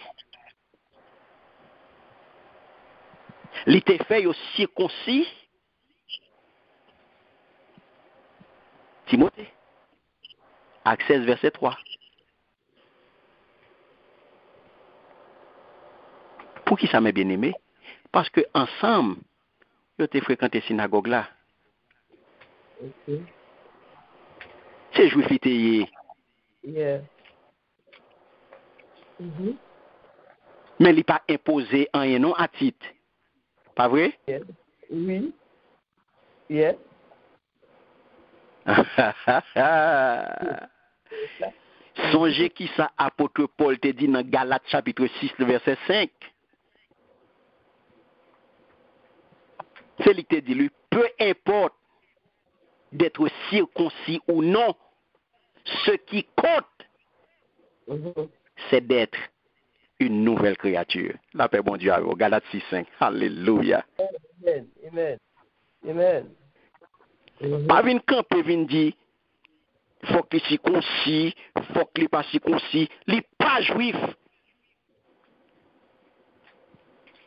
Il était fait aussi circoncis Timothée. Acte 16, verset 3. Pour qui ça m'a bien aimé? Parce que ensemble, ils ont fréquenté la synagogue là. C'est juif qui était. Yeah. Mais il n'a pas imposé un nom à titre. Pas vrai? Yes. Oui. Yes. Songez qui ça apôtre Paul te dit dans Galates chapitre 6 verset 5. C'est lui qui te dit lui, peu importe d'être circoncis ou non, ce qui compte, c'est d'être une nouvelle créature. La paix bon Dieu à vous. Galates 6:5. Alléluia. Amen. Amen. Amen. Pas vin camper vin dire faut qu'il s'y concis, faut qu'il pas s'y concis, il pas juif.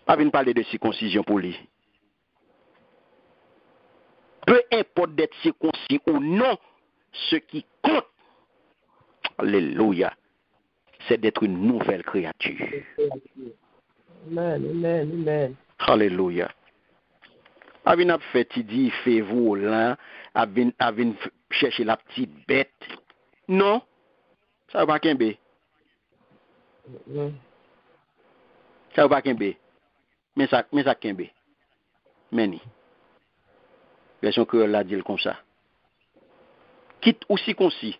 Pas venir parler de circoncision pour lui. Peu importe d'être circoncis ou non, ce qui compte, alléluia, c'est d'être une nouvelle créature. Amen, amen, amen. Alléluia. Avin a fait, il dit, fait-vous là, avin chercher la petite bête. Non, ça va pas qu'un Ça va pas qu'un mais ça qu'un Meni. Version créole la dit comme ça. Quitte ou si concis,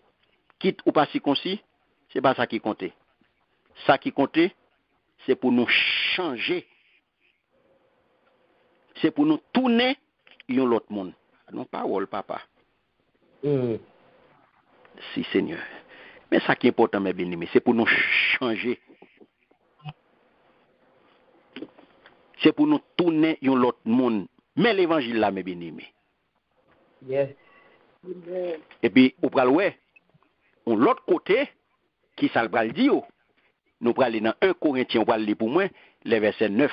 quitte ou pas si concis, c'est pas ça qui comptait. Ça qui comptait, c'est pour nous changer. C'est pour nous tourner dans l'autre monde. Non, parole, papa. Si, Seigneur. Mais ça qui est important, mes bien-aimés, c'est pour nous changer. C'est pour nous tourner dans l'autre monde. Mais l'évangile là, mes bien-aimés. Yes. Et puis, on va ouais, on l'autre côté, qui ça va le dire, nous allons aller dans 1 Corinthiens, on va lire pour moi, les versets 9,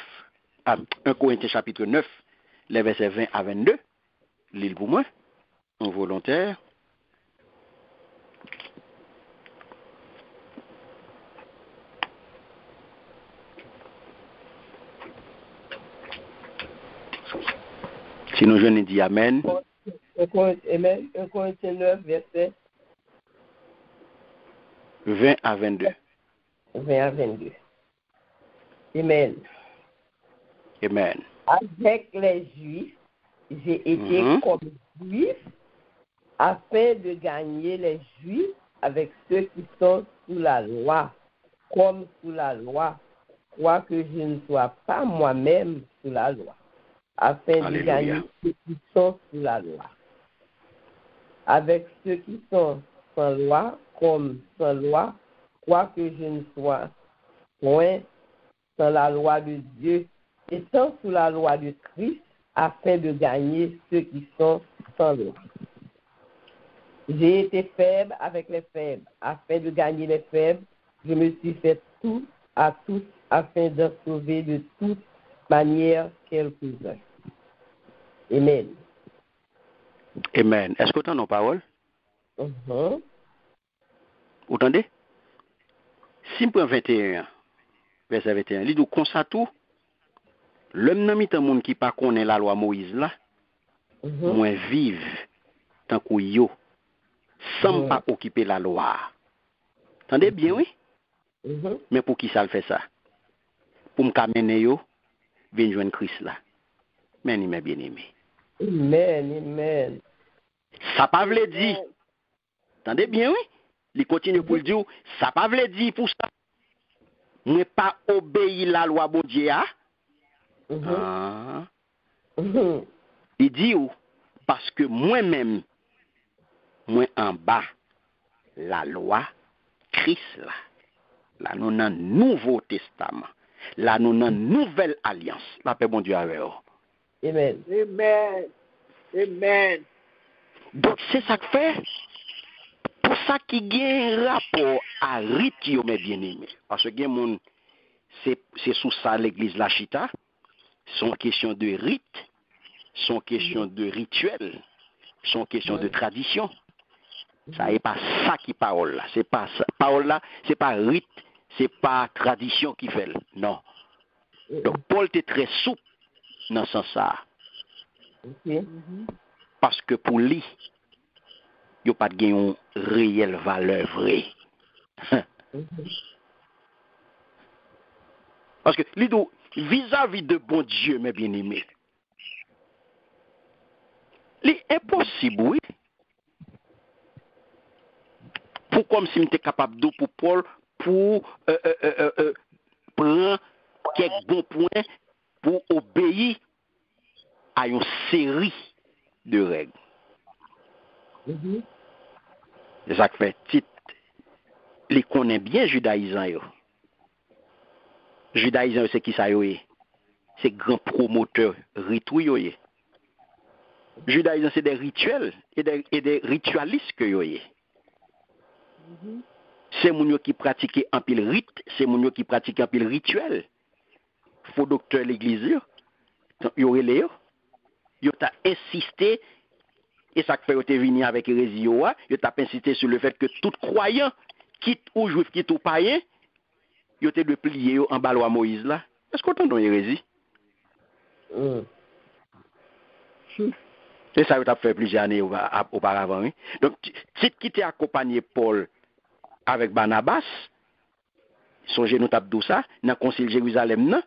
1 Corinthiens chapitre 9, les versets 20 à 22, lire pour moi, en volontaire. Sinon, je ne dis Amen. 1 Corinthiens 9, verset 20 à 22. 20 à 22. Amen. Amen. Avec les Juifs, j'ai été comme Juif afin de gagner les Juifs avec ceux qui sont sous la loi, comme sous la loi, quoique je ne sois pas moi-même sous la loi, afin de gagner ceux qui sont sous la loi. Avec ceux qui sont sans loi, comme sans loi, quoique je ne sois point sans la loi de Dieu, étant sous la loi de Christ, afin de gagner ceux qui sont sans loi. J'ai été faible avec les faibles, afin de gagner les faibles. Je me suis fait tout à tous, afin de sauver de toute manière quelques-uns. Amen. Amen. Est-ce que tu as nos paroles? Vous entendez? Si je prends 21, verset 21, il dit comme ça tout, l'homme n'a mis un monde qui pas connaît la loi Moïse là, moins vive tant que yo, sans pas occuper la loi. Entendez bien, oui? Mais pour qui ça le fait ça? Pour me caminer yo, venir joindre Christ là. Mais il m'a bien aimé. Amen, amen. Ça pas veut dire. Entendez bien, oui? Il continue pour le dire, ça pas veut dire pour ça. Moi pas obéir la loi bon Dieu. Il dit parce que moi-même, moi en bas, la loi, Christ là. Là, nous avons un nouveau testament. Là, nous avons une nouvelle alliance. La paix, bon Dieu, avec vous. Amen. Amen. Amen. Donc, c'est ça que fait. Pour ça qu'il y a un rapport à rite, mes bien-aimés. Parce que c'est sous ça l'église la chita. Sont question de rite, sont question de rituel, sont question de tradition. Ça n'est pas ça qui parole là. C'est pas ça. Parole là, c'est pas rite, c'est pas tradition qui fait. Non. Donc Paul était très souple dans ce sens-là. Parce que pour lui, il n'y a pas de une réelle valeur vraie. Parce que vis-à-vis de bon Dieu, mes bien-aimés, c'est impossible, oui. Pour comme si j'étais capable de pour Paul, pour prendre quelques bons points pour obéir à une série de règles. C'est ça que fait titre. Les connaît bien judaïsant. Judaïsant, c'est qui ça yo? C'est grand promoteur rituel. Judaïsant, c'est des rituels et des ritualistes que yo. C'est moun yo qui pratique un pile rite, c'est moun yo qui pratique un pile rituel. faux docteur l'église, yo relé, yo t'a insisté, et ça fait que venu avec hérésie, yo t'a insisté sur le fait que tout croyant, quitte ou juif, quitte ou païen, yo te de plier en bas loi Moïse là. Est-ce qu'on entend hérésie? Et ça, a fait plusieurs années auparavant. Hein? Donc, titre qui t'a accompagné Paul avec Barnabas, songez nous tape tout ça, dans le concile Jérusalem, non?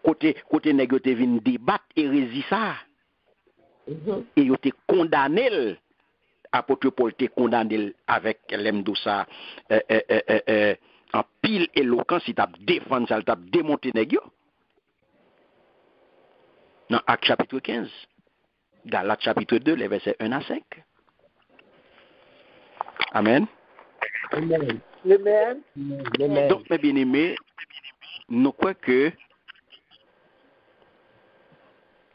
Côté nègre te vinn débattre hérésie ça. Et il était condamné, apôtre Paul était condamné avec l'emdoussa en pile éloquence, il t'a défendu ça, il t'a démonté nègre. Dans Actes chapitre 15. Galates chapitre 2, les versets 1 à 5. Amen. Amen. Amen. Amen. Donc, mes bien-aimés, nous croyons que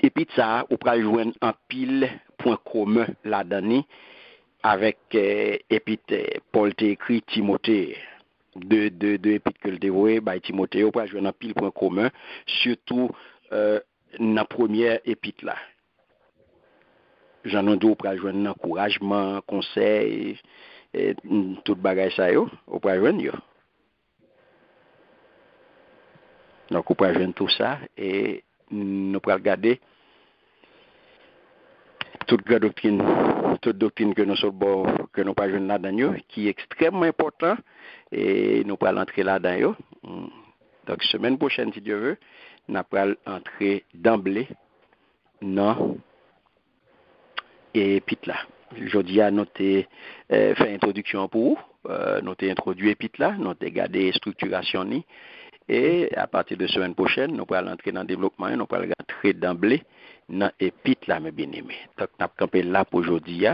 et puis ça, on peut joindre un pile point commun là-dedans avec épître Paul t'a écrit Timothée. Deux épîtres que le dévoué, by Timothée, on peut joindre un pile point commun, surtout dans la première épître là. J'en ai deux pour joindre encouragement, conseil, et tout bagage ça yo, on peut joindre yo. Donc on peut joindre tout ça et nous pourrons regarder toute doctrine que nous sommes que nous pas joindre là-dedans qui est extrêmement important et nous pourrons entrer là-dedans. Donc semaine prochaine si Dieu veut, nous pourrons entrer d'emblée dans et puis là, aujourd'hui, nous avons fait introduction pour vous, nous avons introduit Épître là, nous avons regardé structuration et à partir de la semaine prochaine, nous allons entrer dans le développement, nous allons entrer d'emblée dans Épître là, mes bien-aimés. Donc, nous avons campé là pour aujourd'hui.